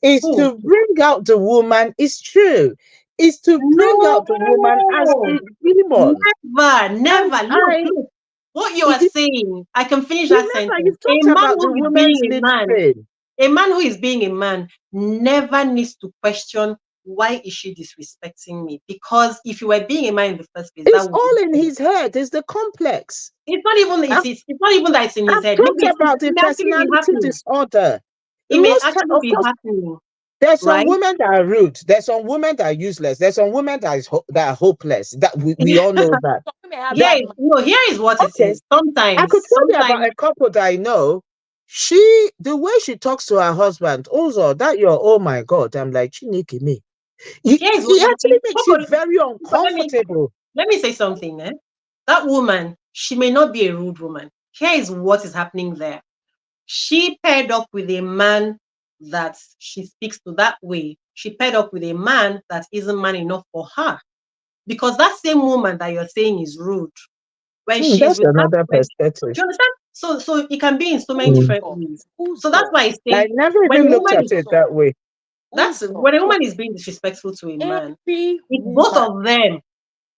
is Who? to bring out the woman. Is true, is to bring out the woman as No, a demon. never, And never. Look. What you are you saying, I can finish that remember, sentence. you've talked about the woman's lip thing. A man who is being a man never needs to question why is she disrespecting me? Because if you were being a man in the first place, that It's would be all in different. his head. It's the complex. It's not even it's not even that it's in his I've head. talked Maybe about it the may actually be personality happening. disorder. It may Most actually of be course, happening, there's some right? women that are rude. There's some women that are useless. There's some women that are hopeless. That we all know that. Some women have That bad mind. Here is what it okay. is. I could tell you about Sometimes a couple that I know. The way she talks to her husband, also that you're, oh my God, I'm like, Chineke me. here is what It actually makes you Coco, very let me uncomfortable. say something. That woman, she may not be a rude woman. Here is what is happening there. She paired up with a man that she speaks to that way. She paired up with a man that isn't man enough for her. Because that same woman that you're saying is rude, when she's That's with that, another do perspective. you understand? So it can be in so many different Uzo. ways. So that's Uzo. why I I say never when even a looked woman at is it that way. Uzo. when a So woman is being disrespectful to a man, every it's both woman, of them.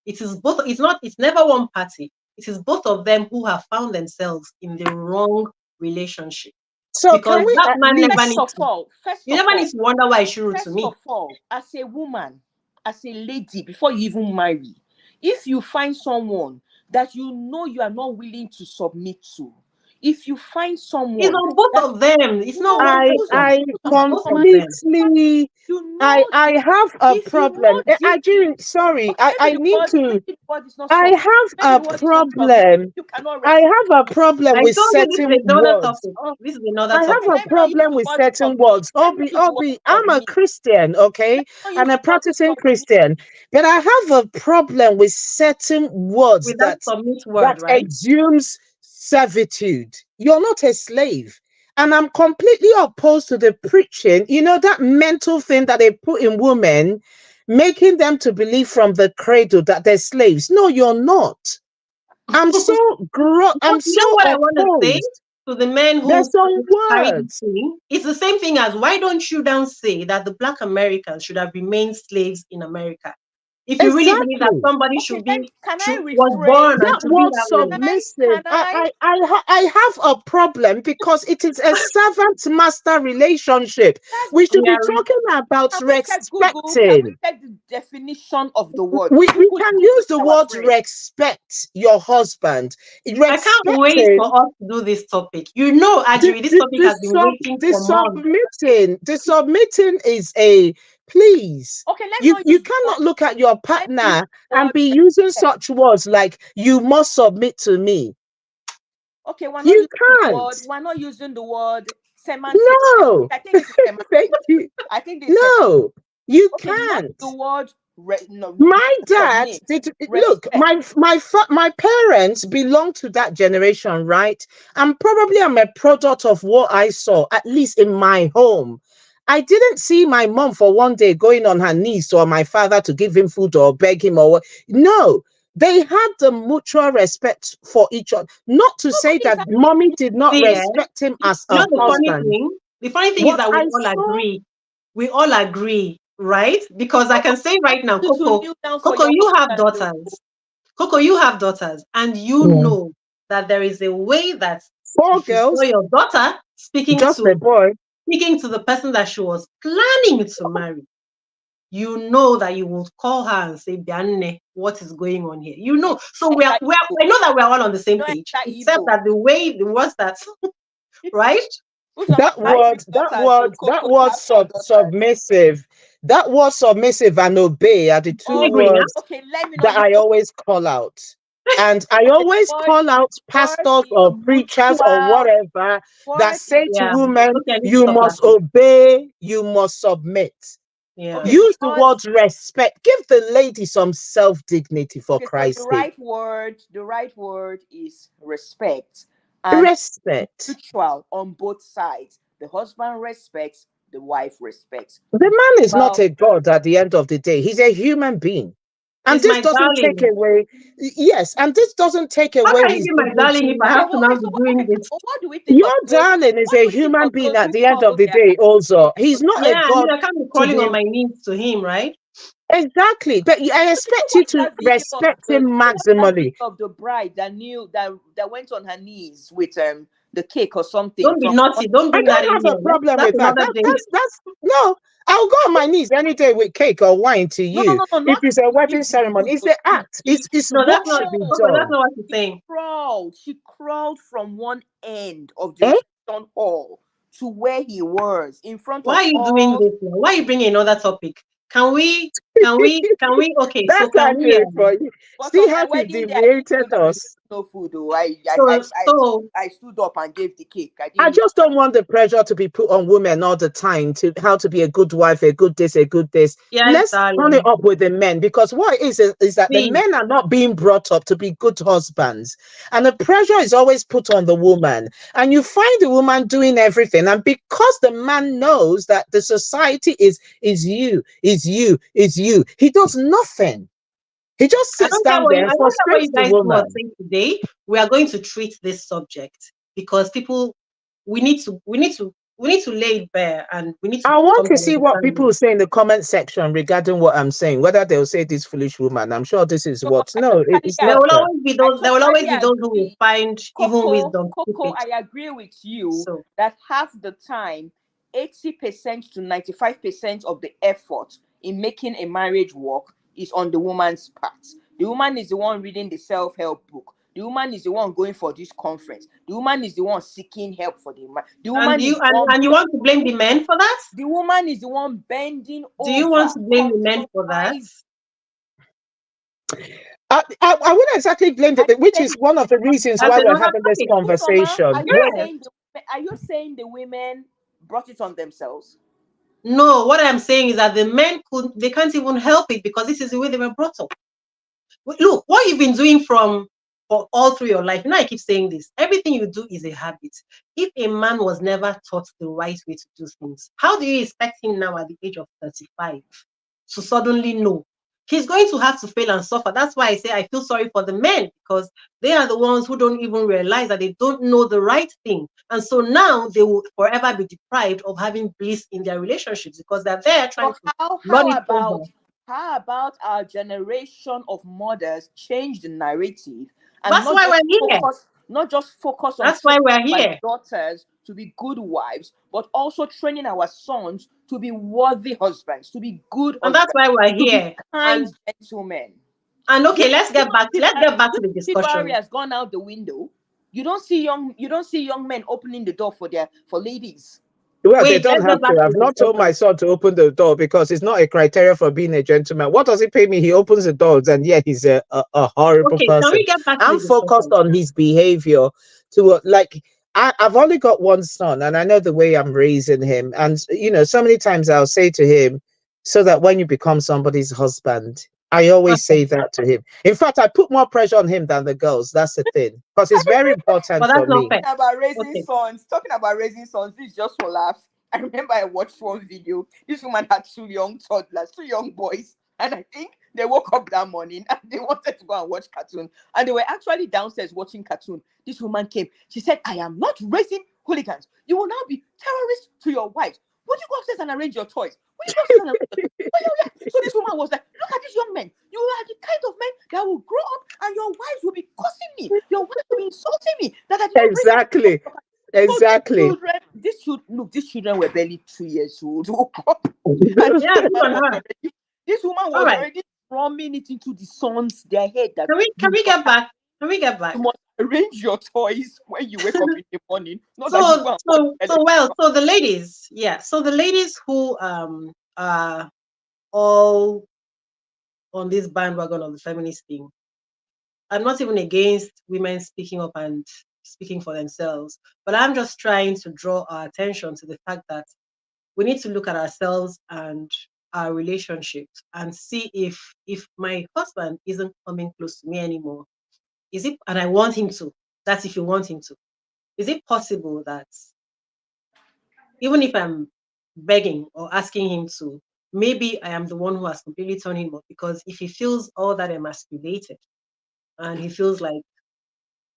It is both, it's never one party. It is both of them who have found themselves in the wrong relationship. So can Because we that at man never least, needs to, you never need to wonder why she rude to first me. of all, as a woman, as a lady, before you even marry, if you find someone that you know you are not willing to submit to, if you find It's someone on both that of them. It's not no, one person. I It's both of them. completely, you know I deep, have a if you problem. know I deeply, do, sorry, okay, I need to, maybe the word is not I submit, maybe have the a word is not submit, problem. you cannot I respect. have a problem I with told you this certain is another words. topic. This is another I Okay, have topic. a let me not use problem the with word certain submit. words. Let me use the word I'm a submit. Christian, okay? Let me not I'm use a the word practicing submit. Christian, but I have a problem with certain words With that submit word, that right? exhumes servitude. You're not a slave. And I'm completely opposed to the preaching, that mental thing that they put in women, making them to believe from the cradle that they're slaves. No, you're not. I'm You know so what I want to say opposed. to the men There's who some carry this words. thing? It's the same thing as why don't you then say that the Black Americans should have remained slaves in America? If you really believe that Exactly. somebody Okay, then can I was born rephrase? and That should be word that way, submissive, Can I? I have a problem because it is a servant master relationship. That's We should we be are talking about can we check Google? Can we respecting. check the definition of the word? We Google, can Google use is the our word friend. respect your husband. I can't wait Respecting for us to do this topic. You know, the, Ajuri, this the, topic the, has been sub, waiting the for months. submitting. The submitting is a please. Okay, let's You not you use the word. cannot look at your Let's use partner the and word be using respect. such words like you must submit to me. Okay, we're not You using the can't. word. We're not using the word semantic. No. I think this is semantic. Thank you. I think this is No, you okay. Do not use can't. the word no, My dad submit. did look, Respect. my parents belong to that generation, right? And probably I'm a product of what I saw, at least in my home. I didn't see my mom for one day going on her knees or my father to give him food or beg him or what. No, they had the mutual respect for each other. Not to say Nobody is that asking mommy you did not See, respect him to as you a know the submit. funny husband. thing? The funny thing is What that I saw, we all agree, right? Because I can Nobody say right now, you to kneel down for Coco, your you have husband. daughters. Coco, you have daughters, and you yeah, know that there is a way that 4 if you saw girls, your daughter just a boy. speaking to the person that she was planning to marry, you know that you will call her and say, Bianne, what is going on here? You know. So I know that we're all on the same No, page, that except Igbo. that the words that right, Uzoma, that you have right? word three that daughters, word so that Coco, you word have four daughters. submissive and obey are the two I agree now. words Okay, let me not that use I always call out. And I okay. always call out Word pastors is or preachers or mutual. whatever that Word is say to Yeah. women, Okay, I need to you stop must laughing. obey, you must submit. Yeah. Okay, Use the because word respect. Give the lady some self-dignity, for okay, so Christ's sake. the right word is respect, and Respect. mutual on both sides. The husband respects, the wife respects. The man is not Well, a god at the end of the day. He's a human being. And He's this my doesn't take darling. away, yes, and this doesn't take How away can you his be my darling if dignity. I okay, have to well, now okay, be so doing okay, this? but what do we think Your of those? darling is What a do we think human of being those at who the end call of the their day, also. husbands? He's not a Yeah, I mean, god I can't be to crawling be. on my knees to him, right? Exactly. But I Did you expect you watch to that video of respect the? him Did you watch that video maximally. of the bride that knew that went on her knees with the cake or something Don't be from? naughty. Don't I bring that don't in have here. a problem That's with that. another day. That's no. I'll go on my knees any day with cake or wine to No, no, you. no, no, If not it's a to wedding give the ceremony, it's kudos. the act. It's No, what that's not. should be No, Okay, that's done. not what you're saying. crawled. She crawled from one end of the Eh? reception hall to where he was in front Why of are you doing all. this now? Why are you bringing another topic? Can we? Can we? Okay, so That's can we? actually for you. But See on my how he wedding day, I didn't feel deviated that there should us. be no food. Though So I stood up and gave the cake. I I didn't look just don't want the pressure to be put on women all the time to how to be a good wife, a good this, a good this. yes, Let's turn it darling. up with the men because what is that the See, men are not being brought up to be good husbands. And the pressure is always put on the woman. And you find the woman doing everything. And because the man knows that the society is you, is you, is you, he does nothing. He just I sits don't care down what there you. I and don't care what frustrates you the guys do or woman. say today. We are going to treat this subject because people. We need to lay it bare, and we need to I want come to to an see what people understanding. say in the comment section regarding what I'm saying. Whether they'll say this foolish woman. I'm sure this is so what. I No, totally it's There not will true. always be I those. There will always totally be those who will agree. find even wisdom Coco, stupid. I agree with you So, that half the time, 80% to 95% of the effort in making a marriage work is on the woman's part. The woman is the one reading the self-help book. The woman is the one going for this conference. The woman is the one seeking help for the man. The and woman you is the and, one and you want to blame the men for that? the woman is the one bending Do you want over, to blame the men for that? compromising. I wouldn't exactly blame Are them, you which saying is one of the reasons That's why we're another having this topic. Ufoma, conversation. Yes. are you saying the women brought it on themselves? No, what I'm saying is that the men they can't even help it because this is the way they were brought up. Look, what you've been doing for all through your life. I keep saying this. Everything you do is a habit. If a man was never taught the right way to do things, how do you expect him now at the age of 35 to suddenly know? He's going to have to fail and suffer. That's why I say I feel sorry for the men because they are the ones who don't even realize that they don't know the right thing. And so now they will forever be deprived of having bliss in their relationships because they're there trying So to how run how it over. about how about our generation of mothers change the narrative and That's why we're here. not just focus on That's why training we're our here. daughters to be good wives, but also training our sons to be worthy husbands, to be good And that's husbands, why we're to be here. kind gentlemen. And This okay, let's get back to the chivalry discussion. has gone out the window. You don't see young men opening the door for ladies. Well, they Wait, don't let's have get to. back to I've the not told my discussion. son to open the door because it's not a criteria for being a gentleman. What does he pay me? He opens the doors, and yet he's a horrible Okay, can we person. get back to I'm the focused discussion? on his behavior I've only got one son, and I know the way I'm raising him. And so many times I'll say to him, so that when you become somebody's husband, I always Okay, say that to him. In fact, I put more pressure on him than the girls. That's the thing, because it's very important but for that's not me. fair. About raising Okay, sons, talking about raising sons, this is just for laughs. I remember I watched one video. This woman had two young toddlers, two young boys, and I think they woke up that morning and they wanted to go and watch cartoon. And they were actually downstairs watching cartoon. This woman came. She said, I am not raising hooligans. You will now be terrorists to your wives. Would you go upstairs and arrange your toys? Would you go upstairs and arrange your toys? Oh, yeah, yeah. So this woman was like, look at these young men. You are the kind of men that will grow up and your wives will be cursing me. Your wives will be insulting me that I did not raise them. Exactly, So these exactly. children, these children were barely 2 years old. And yeah, good on her. this woman All was right, already drumming it into the sons, their head that can we can you we must, get back? Can we get you back? must arrange your toys when you wake up in the morning, not that you So go and watch so so television. well. So the ladies, yeah. So the ladies who are all on this bandwagon of the feminist thing. I'm not even against women speaking up and speaking for themselves, but I'm just trying to draw our attention to the fact that we need to look at ourselves and our relationship and see if my husband isn't coming close to me anymore, is it, and I want him to, that's if you want him to, is it possible that even if I'm begging or asking him to, maybe I am the one who has completely turned him off? Because if he feels all that emasculated and he feels like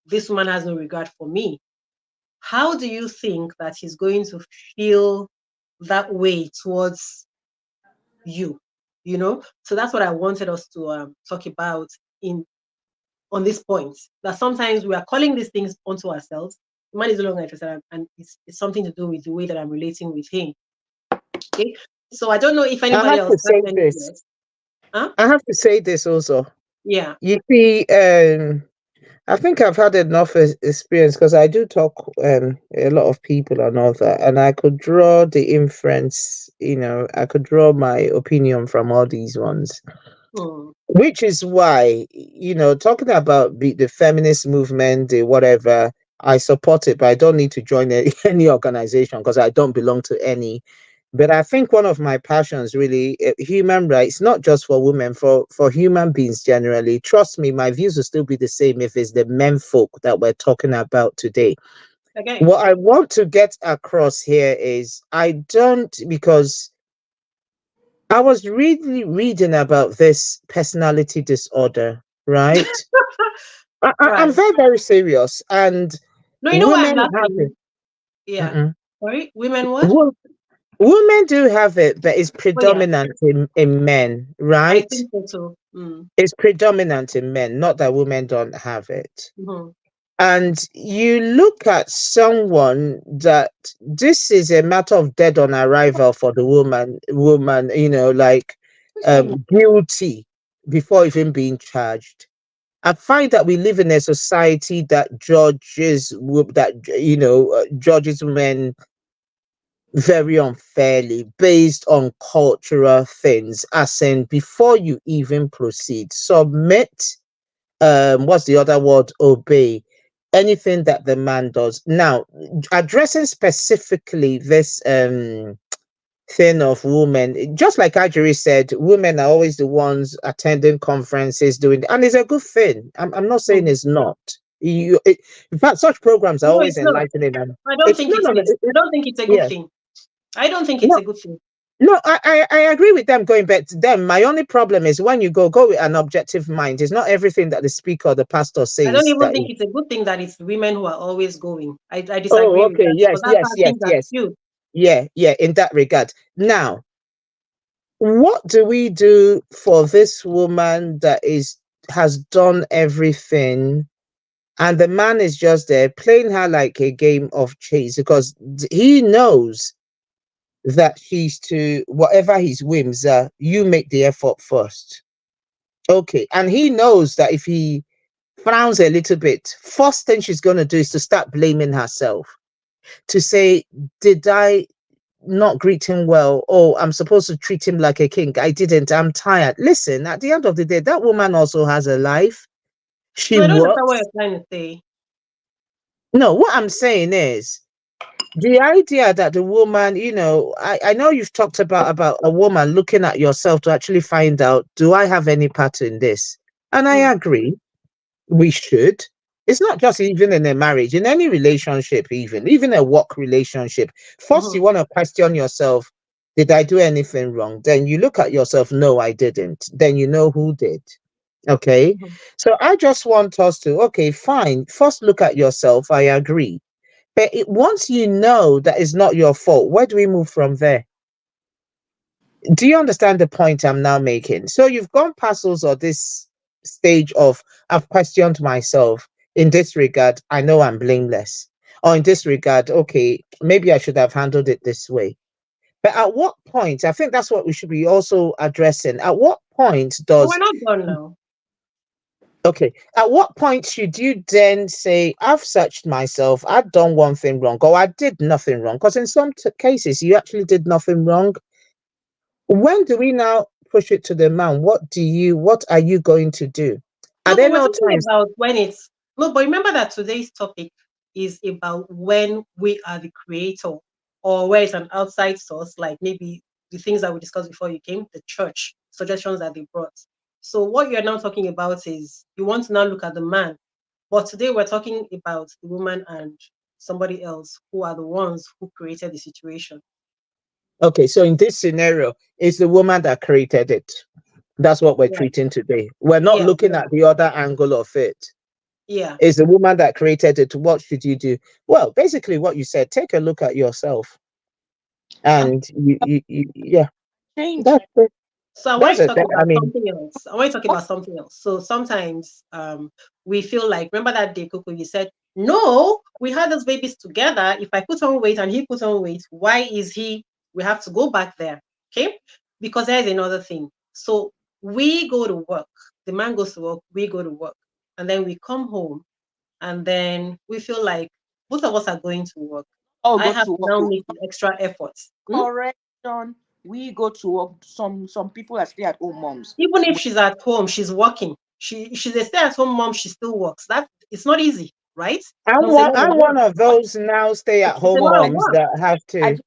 this woman has no regard for me, how do you think that he's going to feel that way towards you? You know, so that's what I wanted us to talk about in on this point. That sometimes we are calling these things onto ourselves. The man is no longer interested, and it's something to do with the way that I'm relating with him. Okay, so I don't know if I anybody have else to has say anything this. else. Huh? I have to say this also. Yeah. You see, I think I've had enough experience because I do talk a lot of people and all that, and I could draw the inference. I could draw my opinion from all these ones, Hmm. which is why talking about the feminist movement, the whatever. I support it, but I don't need to join any organization because I don't belong to any. But I think one of my passions really human rights, not just for women, for human beings generally. Trust me, my views will still be the same if it's the men folk that we're talking about today. Okay. What I want to get across here is I don't, because I was really reading about this personality disorder, right? I'm Right. very, very serious. And No, you know why I'm women have it. laughing? Yeah. Mm-mm. Sorry, women what? Wo- Women do have it, but it's Oh yeah, predominant in men, I right? think so too. Mm. It's predominant in men, not that women don't have it. Mm-hmm. And you look at someone that this is a matter of dead on arrival for the woman, like guilty before even being charged. I find that we live in a society that judges women very unfairly based on cultural things, as in before you even proceed, submit, what's the other word, obey anything that the man does. Now, addressing specifically this thing of women, just like Ajuri said, women are always the ones attending conferences, doing, and it's a good thing. I'm not saying Mm. it's not. In fact, such programs are No, always it's not. enlightening, and I don't it's think no, it no, no, is. I don't think it's a good yeah. thing. I don't think it's No, a good thing. no, I agree with them going back to them. My only problem is when you go with an objective mind. It's not everything that the speaker or the pastor I don't says even that think is. it's a good thing that it's women who are always going. I Oh, disagree with okay. that Yes, because that's yes, how yes, things are yes. skewed. Yeah. In that regard. Now, what do we do for this woman that has done everything, and the man is just there playing her like a game of chase because he knows that she's to whatever his whims are, you make the effort first. Okay. And he knows that if he frowns a little bit, first thing she's going to do is to start blaming herself, to say, did I not greet him well? Oh, I'm supposed to treat him like a king. I didn't. I'm tired. Listen, at the end of the day, that woman also has a life. She No, I don't understand what works. you're trying to say. No, what I'm saying is the idea that the woman, I know you've talked about a woman looking at yourself to actually find out, do I have any part in this? And I Mm. agree, we should. It's not just even in a marriage, in any relationship, even a work relationship. First, you Mm-hmm. want to question yourself, did I do anything wrong? Then you look at yourself, no, I didn't. Then you know who did. Okay. Mm-hmm. So I just want us to, okay, fine. First, look at yourself. I agree. But once you know that it's not your fault, where do we move from there? Do you understand the point I'm now making? So you've gone past also this stage of I've questioned myself in this regard. I know I'm blameless. Or in this regard, okay, maybe I should have handled it this way. But at what point, I think that's what we should be also addressing. At what point But we're does not done now. Okay. At what point should you then say, I've searched myself, I've done one thing wrong, or I did nothing wrong? Because in some cases, you actually did nothing wrong. When do we now push it to the man? What are you going to do? Are No, there but we're no talking times? about when it's no, but remember that today's topic is about when we are the creator or where it's an outside source, like maybe the things that we discussed before you came, the church suggestions that they brought. So what you're now talking about is you want to now look at the man, but today we're talking about the woman and somebody else who are the ones who created the situation. Okay, so in this scenario, it's the woman that created it. That's what we're Yeah, treating today. We're not yeah, looking at the other angle of it. yeah. It's the woman that created it. What should you do? Well, basically, what you said, take a look at yourself. Um, And yeah, Change. that's it. So I wanted That's to it. talk I about mean, something else. I want to talk about something else. So sometimes we feel like, remember that day, Coco, you said, no, we had those babies together. If I put on weight and he put on weight, why is he? We have to go back there. Okay. Because there's another thing. So we go to work. The man goes to work. We go to work. And then we come home. And then we feel like both of us are going to work. Oh, I go have to to work. now Oh. make the extra efforts. Correction. We go to work. Some people are stay-at-home moms. Even if she's at home, she's working. She's a stay-at-home mom, she still works. That it's not easy, right? I'm It's a one. lot of I'm one work. of those now It's a stay-at-home lot of moms work. that have I to. just,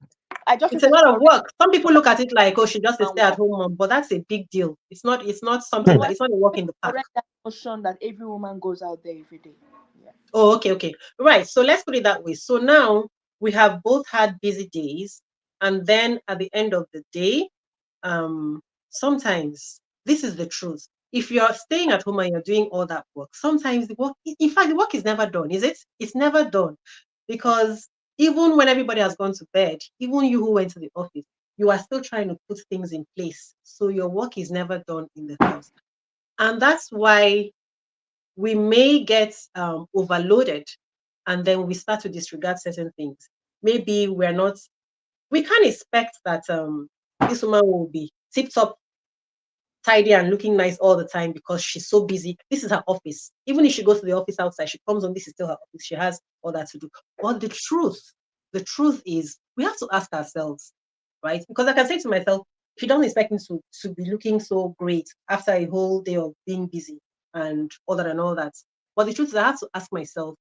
I just It's a wanted to lot of correct work. Some people look at it like, oh, she's just a and work. stay-at-home mom, but that's a big deal. It's not No, something that it's not a walk in the park. correct that notion that every woman goes out there every day. Yeah. Oh, okay. Right. So let's put it that way. So now we have both had busy days, and then at the end of the day, sometimes this is the truth. If you're staying at home and you're doing all that work, sometimes the work, in fact, the work is never done, is it? It's never done because even when everybody has gone to bed, even you who went to the office, you are still trying to put things in place. So your work is never done in the house. And that's why we may get overloaded and then we start to disregard certain things. Maybe we can't expect that this woman will be tip top tidy and looking nice all the time because she's so busy. This is her office. Even if she goes to the office outside, she comes home, this is still her office. She has all that to do. But the truth is, we have to ask ourselves, right? Because I can say to myself, she doesn't expect me to be looking so great after a whole day of being busy and all that and all that. But the truth is, I have to ask myself,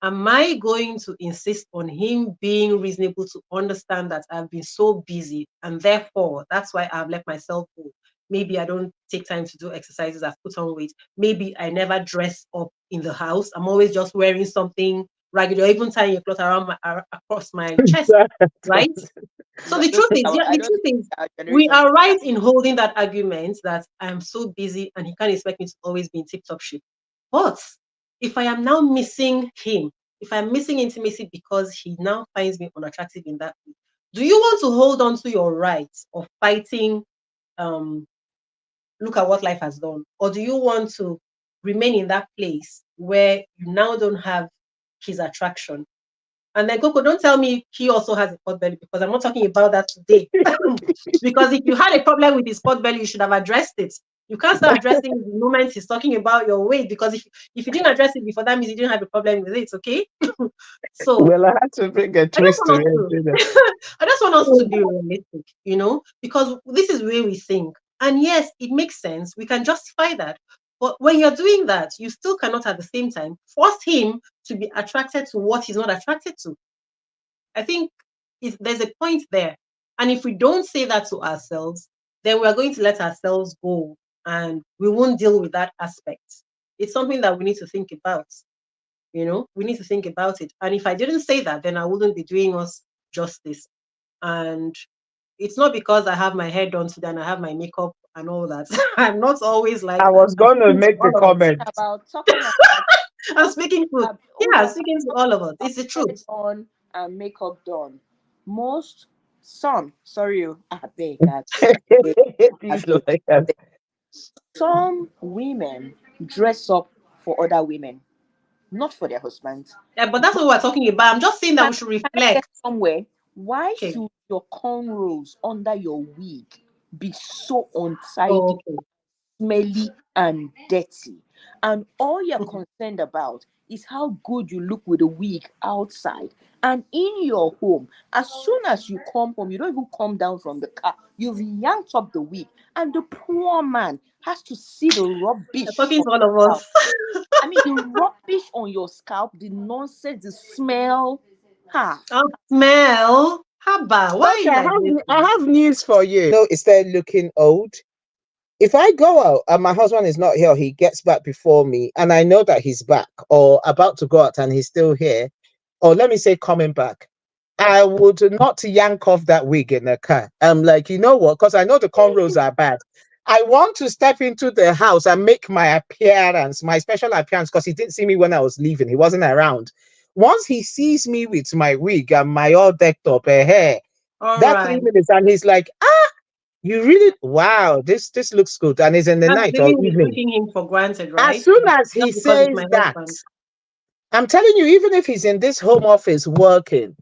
am I going to insist on him being reasonable to understand that I've been so busy and therefore that's why I've let myself go? Maybe I don't take time to do exercises, I've put on weight. Maybe I never dress up in the house. I'm always just wearing something ragged or even tying a cloth across my chest, right? So No, the truth is, yeah, I the don't truth think is, our we generation. are right in holding that argument that I'm so busy and he can't expect me to always be in tip-top shape. But if I am now missing him, if I'm missing intimacy because he now finds me unattractive in that way, do you want to hold on to your rights of fighting um, look at what life has done? Or do you want to remain in that place where you now don't have his attraction? And then Coco, don't tell me he also has a pot belly because I'm not talking about that today. Because if you had a problem with his pot belly, you should have addressed it. You can't start addressing it the moment he's talking about your weight because if you didn't address it before, that means you didn't have a problem with it, okay? So Well, I had to bring a I just twist to want us it. to You know. I just want us to be realistic, because this is where we think. And yes, it makes sense. We can justify that. But when you're doing that, you still cannot at the same time force him to be attracted to what he's not attracted to. I think there's a point there. And if we don't say that to ourselves, then we're going to let ourselves go and we won't deal with that aspect. It's something that we need to think about. We need to think about it. And if I didn't say that, then I wouldn't be doing us justice. And it's not because I have my hair done today and I have my makeup and all that. I'm not always like I that. was I'm going to speaking to make the all of us. comment. Talking about I'm speaking to, hold yeah, I'm on, speaking to all of us. It's the hair truth. done and makeup done. Sorry, I beg, These lawyers. some women dress up for other women, not for their husbands. Yeah, but that's what we're talking about. I'm just saying that Can, we should can I get reflect. somewhere? Why Okay. should your cornrows under your wig be so Oh, untidy, okay. smelly, and dirty? And all you're concerned about is how good you look with a wig outside. And in your home, as soon as you come home, you don't even come down from the car. You've yanked up the wig, and the poor man has to see the You're rubbish talking on to all your of scalp. us. I mean, the rubbish on your scalp, the nonsense, the smell. Ha! Oh, smell. Haba, why are Okay, you like this? I have news for you. No, it's there looking old. If I go out and my husband is not here, he gets back before me, and I know that he's back or about to go out and he's still here, or let me say coming back, I would not yank off that wig in the car. I'm like, you know what? Because I know the cornrows are bad. I want to step into the house and make my appearance, my special appearance, because he didn't see me when I was leaving. He wasn't around. Once he sees me with my wig and my all decked up hair, All that 3 minutes, right. and he's like, ah, you really, wow, this looks good. And it's in the That's night maybe or we're evening. taking him for granted, As right? soon as he Just because it's says my that, husband. I'm telling you, even if he's in this home office working,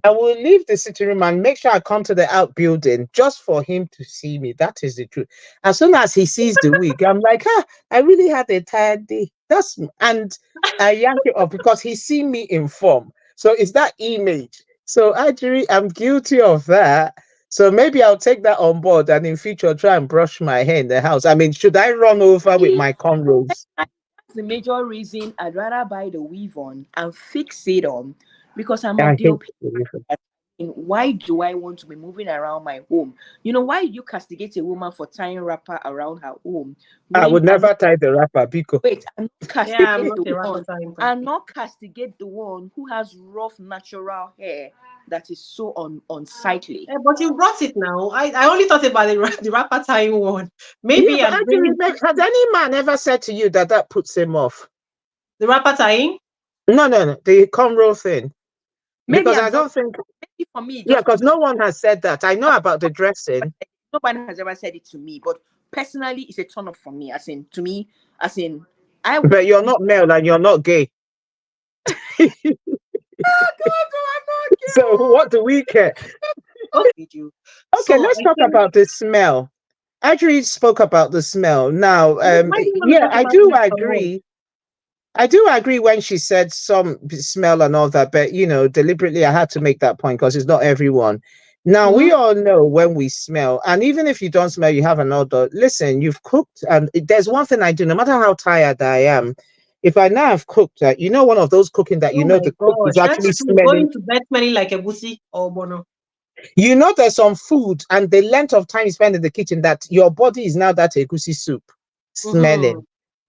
I will leave the sitting room and make sure I come to the outbuilding just for him to see me. That is the truth. As soon as he sees the wig, I'm like, ah, I really had a tired day. And I yank it off because he's seen me in form. So it's that image. So actually, I'm guilty of that. So maybe I'll take that on board and in future try and brush my hair in the house. I mean, should I run over with my cornrows? That's the major reason I'd rather buy the weave on and fix it on, because I'm I of hate the opinion it. that, why do I want to be moving around my home? You know, why you castigate a woman for tying wrapper around her home I when would never tie the wrapper because and not Yeah, I'm castigate not the a rapper one time and person. not castigate the one who has rough natural hair that is so unsightly. But you brought it now. I only thought about the rapper tying one. yeah, Maybe but I'm actually, bringing has any man ever said to you that that puts him off? the rapper tying. No, no, no, the cornrow thing. Maybe Because I'm I just, don't think, maybe for me it yeah, just because puts no one has said that. I know about the dressing, nobody has ever said it to me, but personally it's a turn off for me. As in, to me, as in, I would but you're feel. not male and you're not gay. Oh God, I'm not So what do we care? Okay, video. Okay, So let's I talk think about the smell. Actually spoke about the smell. Now, why do you want to yeah, talk about this some more? I do agree when she said some smell and all that, but deliberately I had to make that point because it's not everyone. Now we Mm-hmm. all know when we smell, and even if you don't smell, you have an odor. Listen, you've cooked, and there's one thing I do, no matter how tired I am, if I now have cooked, one of those cooking that Oh my the cook is gosh, actually that's true. smelling. Going to bed smelling like a bussy or bono. There's some food and the length of time you spend in the kitchen that your body is now that egusi soup Mm-hmm. smelling.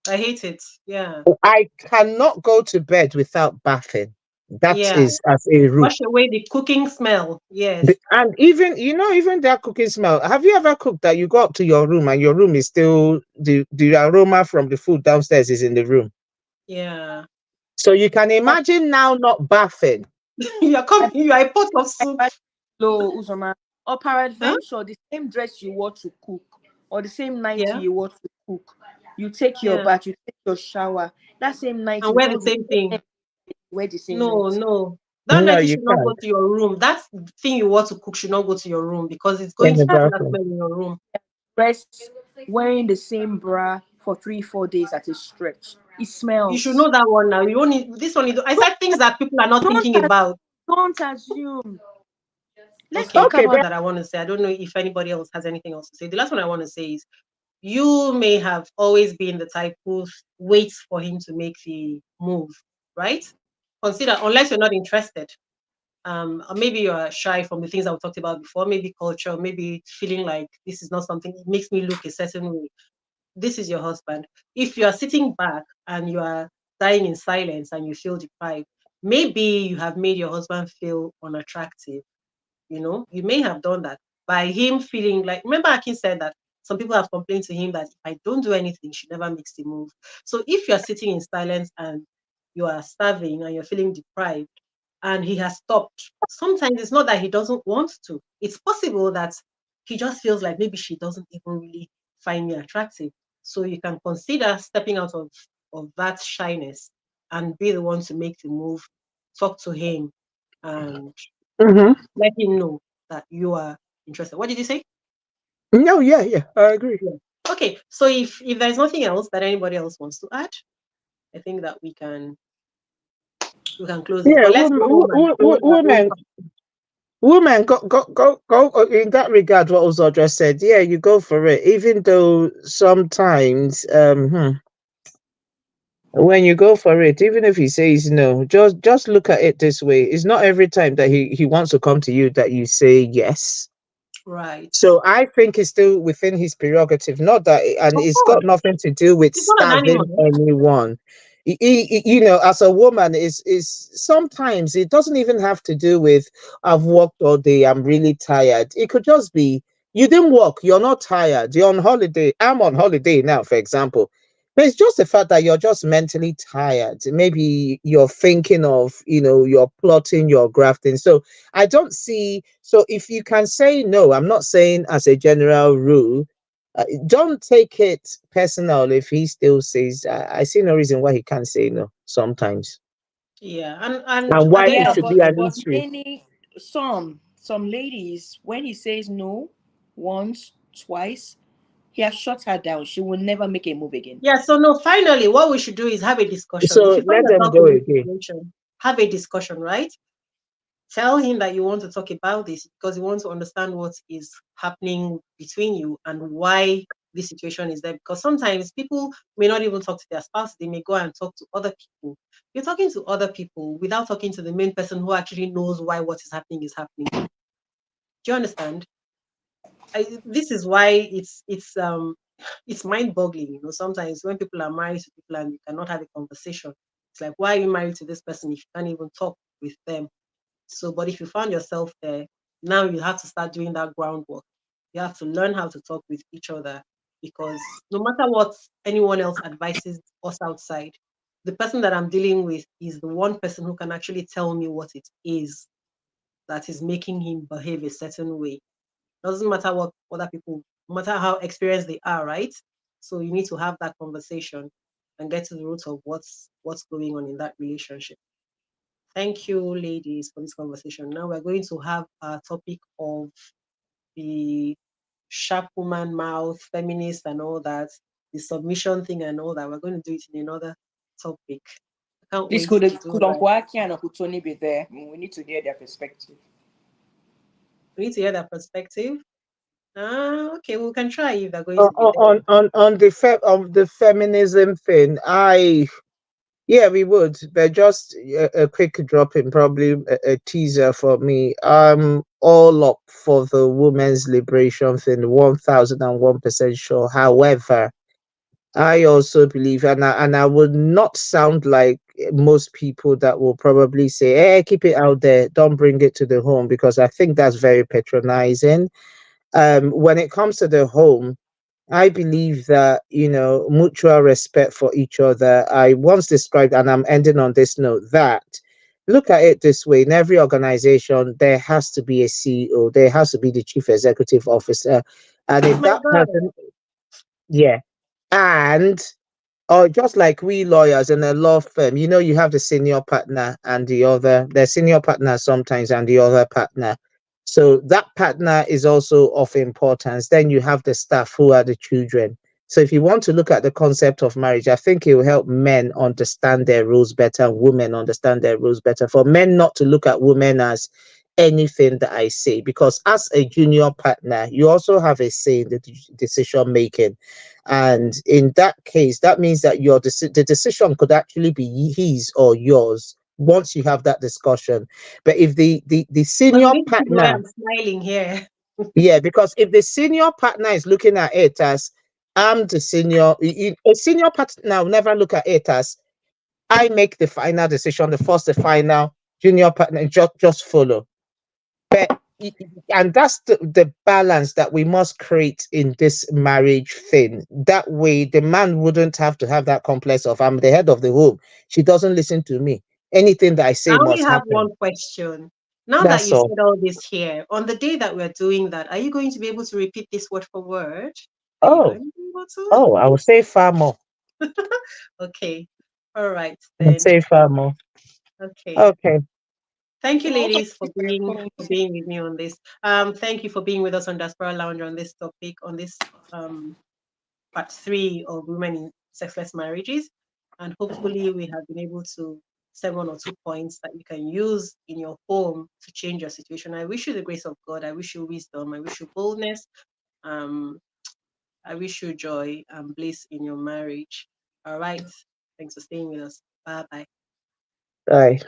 I hate it. Yeah. I cannot go to bed without bathing. That Yeah. is as a rule. Wash away the cooking smell. Yes. And even that cooking smell. Have you ever cooked that you go up to your room and your room is still the aroma from the food downstairs is in the room? Yeah. So you can imagine now not bathing. You're coming, you are a pot of soup. Low Uzoma, or Huh? peradventure the same dress you wore to cook, or the same night Yeah. you wore to cook, you take your Yeah. bath, you take your shower, that same night And will wear the not be same thing. wear the same No, night. no. That No, night you should not go can't to your room. That thing you want to cook should not go to your room because it's going in to the have that bathroom. smell in your room. Dress wearing the same bra for 3 4 days at a stretch, it You should smells. know that one now. You only this one. I Don't said things that people are not don't, thinking about. don't assume. Let's Okay, talk Okay, last about one then. that I want to say. I don't know if anybody else has anything else to say. The last one I want to say is you may have always been the type who waits for him to make the move, right? Consider unless you're not interested. Or maybe you're shy from the things that we talked about before, maybe culture, maybe feeling like this is not something, it makes me look a certain way. This is your husband. If you are sitting back and you are dying in silence and you feel deprived, maybe you have made your husband feel unattractive. You may have done that by him feeling like, remember Akin said that some people have complained to him that if I don't do anything, she never makes the move. So if you're sitting in silence and you are starving and you're feeling deprived and he has stopped, sometimes it's not that he doesn't want to. It's possible that he just feels like maybe she doesn't even really find me attractive. So you can consider stepping out of that shyness and be the one to make the move, talk to him, and Hmm. let him know that you are interested. What did you say? No, yeah, yeah, I agree. Yeah. Okay. So if there's nothing else that anybody else wants to add, I think that we can close it. Yeah, But let's go home and build our own. women, go in that regard. What Uzo just said, yeah, you go for it. Even though sometimes, When you go for it, even if he says no, just look at it this way. It's not every time that he wants to come to you that you say yes. Right. So I think it's still within his prerogative, not that, and Of it's got course. nothing to do with He's not an starving animal. anyone. You know, as a woman, is sometimes it doesn't even have to do with I've worked all day, I'm really tired. It could just be you didn't work, you're not tired, you're on holiday. I'm on holiday now, for example. But it's just the fact that you're just mentally tired. Maybe you're thinking of, you're plotting, you're grafting. So I don't see. So if you can say no, I'm not saying as a general rule, don't take it personal if he still says, I see no reason why he can't say no sometimes. Yeah. And And at why the end it Yeah, of should the be but an day, but issue. many some ladies, when he says no once, twice, he has shut her down. She will never make a move again. yeah, so no, finally, what we should do is have a discussion. If So you find let them yourself go in this again. situation, have a discussion, right? Tell him that you want to talk about this because you want to understand what is happening between you and why this situation is there. Because sometimes people may not even talk to their spouse, they may go and talk to other people. You're talking to other people without talking to the main person who actually knows why what is happening is happening. Do you understand? This is why it's mind-boggling. Sometimes when people are married to people and you cannot have a conversation, it's like, why are you married to this person if you can't even talk with them? So, but if you found yourself there, now you have to start doing that groundwork. You have to learn how to talk with each other because no matter what anyone else advises us outside, the person that I'm dealing with is the one person who can actually tell me what it is that is making him behave a certain way. Doesn't matter what other people, no matter how experienced they are, right? So you need to have that conversation and get to the root of what's going on in that relationship. Thank you, ladies, for this conversation. Now we're going to have a topic of the sharp woman mouth, feminist, and all that, the submission thing, and all that. We're going to do it in another topic. I can't Please, wait to do could that. Uncle Aki and Uncle Tony be there? We need to hear their perspective. We need to hear that perspective. Okay, we can try if they're going On to be there. on the feminism thing, yeah, we would, but just a quick drop in, probably a teaser for me. I'm all up for the women's liberation thing, 1001% sure. However, I also believe, and I would not sound like most people that will probably say, "Hey, keep it out there, don't bring it to the home," because I think that's very patronizing. When it comes to the home, I believe that, mutual respect for each other. I once described, and I'm ending on this note, that look at it this way: in every organization, there has to be a CEO, there has to be the chief executive officer, and Oh if my that God. person, yeah, and or just like we lawyers in a law firm, you have the senior partner and the senior partner sometimes and the other partner. So that partner is also of importance. Then you have the staff who are the children. So if you want to look at the concept of marriage, I think it will help men understand their roles better, women understand their roles better. For men not to look at women as anything that I say, because as a junior partner, you also have a say in the decision making. And in that case, that means that the decision could actually be his or yours once you have that discussion. But if the But you senior need to see the way partner, I'm smiling here. yeah, because if the senior partner is looking at it as I'm the senior, a senior partner will never look at it as I make the final decision, the final junior partner just follow. But and that's the balance that we must create in this marriage thing. That way the man wouldn't have to have that complex of I'm the head of the home. She doesn't listen to me. Anything that I I say only must have happen. one question. Now that That's you've all. said all this here, on the day that we're doing that, are you going to be able to repeat this word for word? Are you Oh, going to be able to? oh, I will say far more. Okay. All right I will then. say far more. Okay. Okay. Thank You you, can also ladies, for keep your being phones. with me on this. Thank you for being with us on Diaspora Lounge on this topic, on this part 3 of women in sexless marriages. And hopefully we have been able to set 1 or 2 points that you can use in your home to change your situation. I wish you the grace of God. I wish you wisdom. I wish you boldness. Um, I wish you joy and bliss in your marriage. All right. Thanks for staying with us. Bye bye. Bye.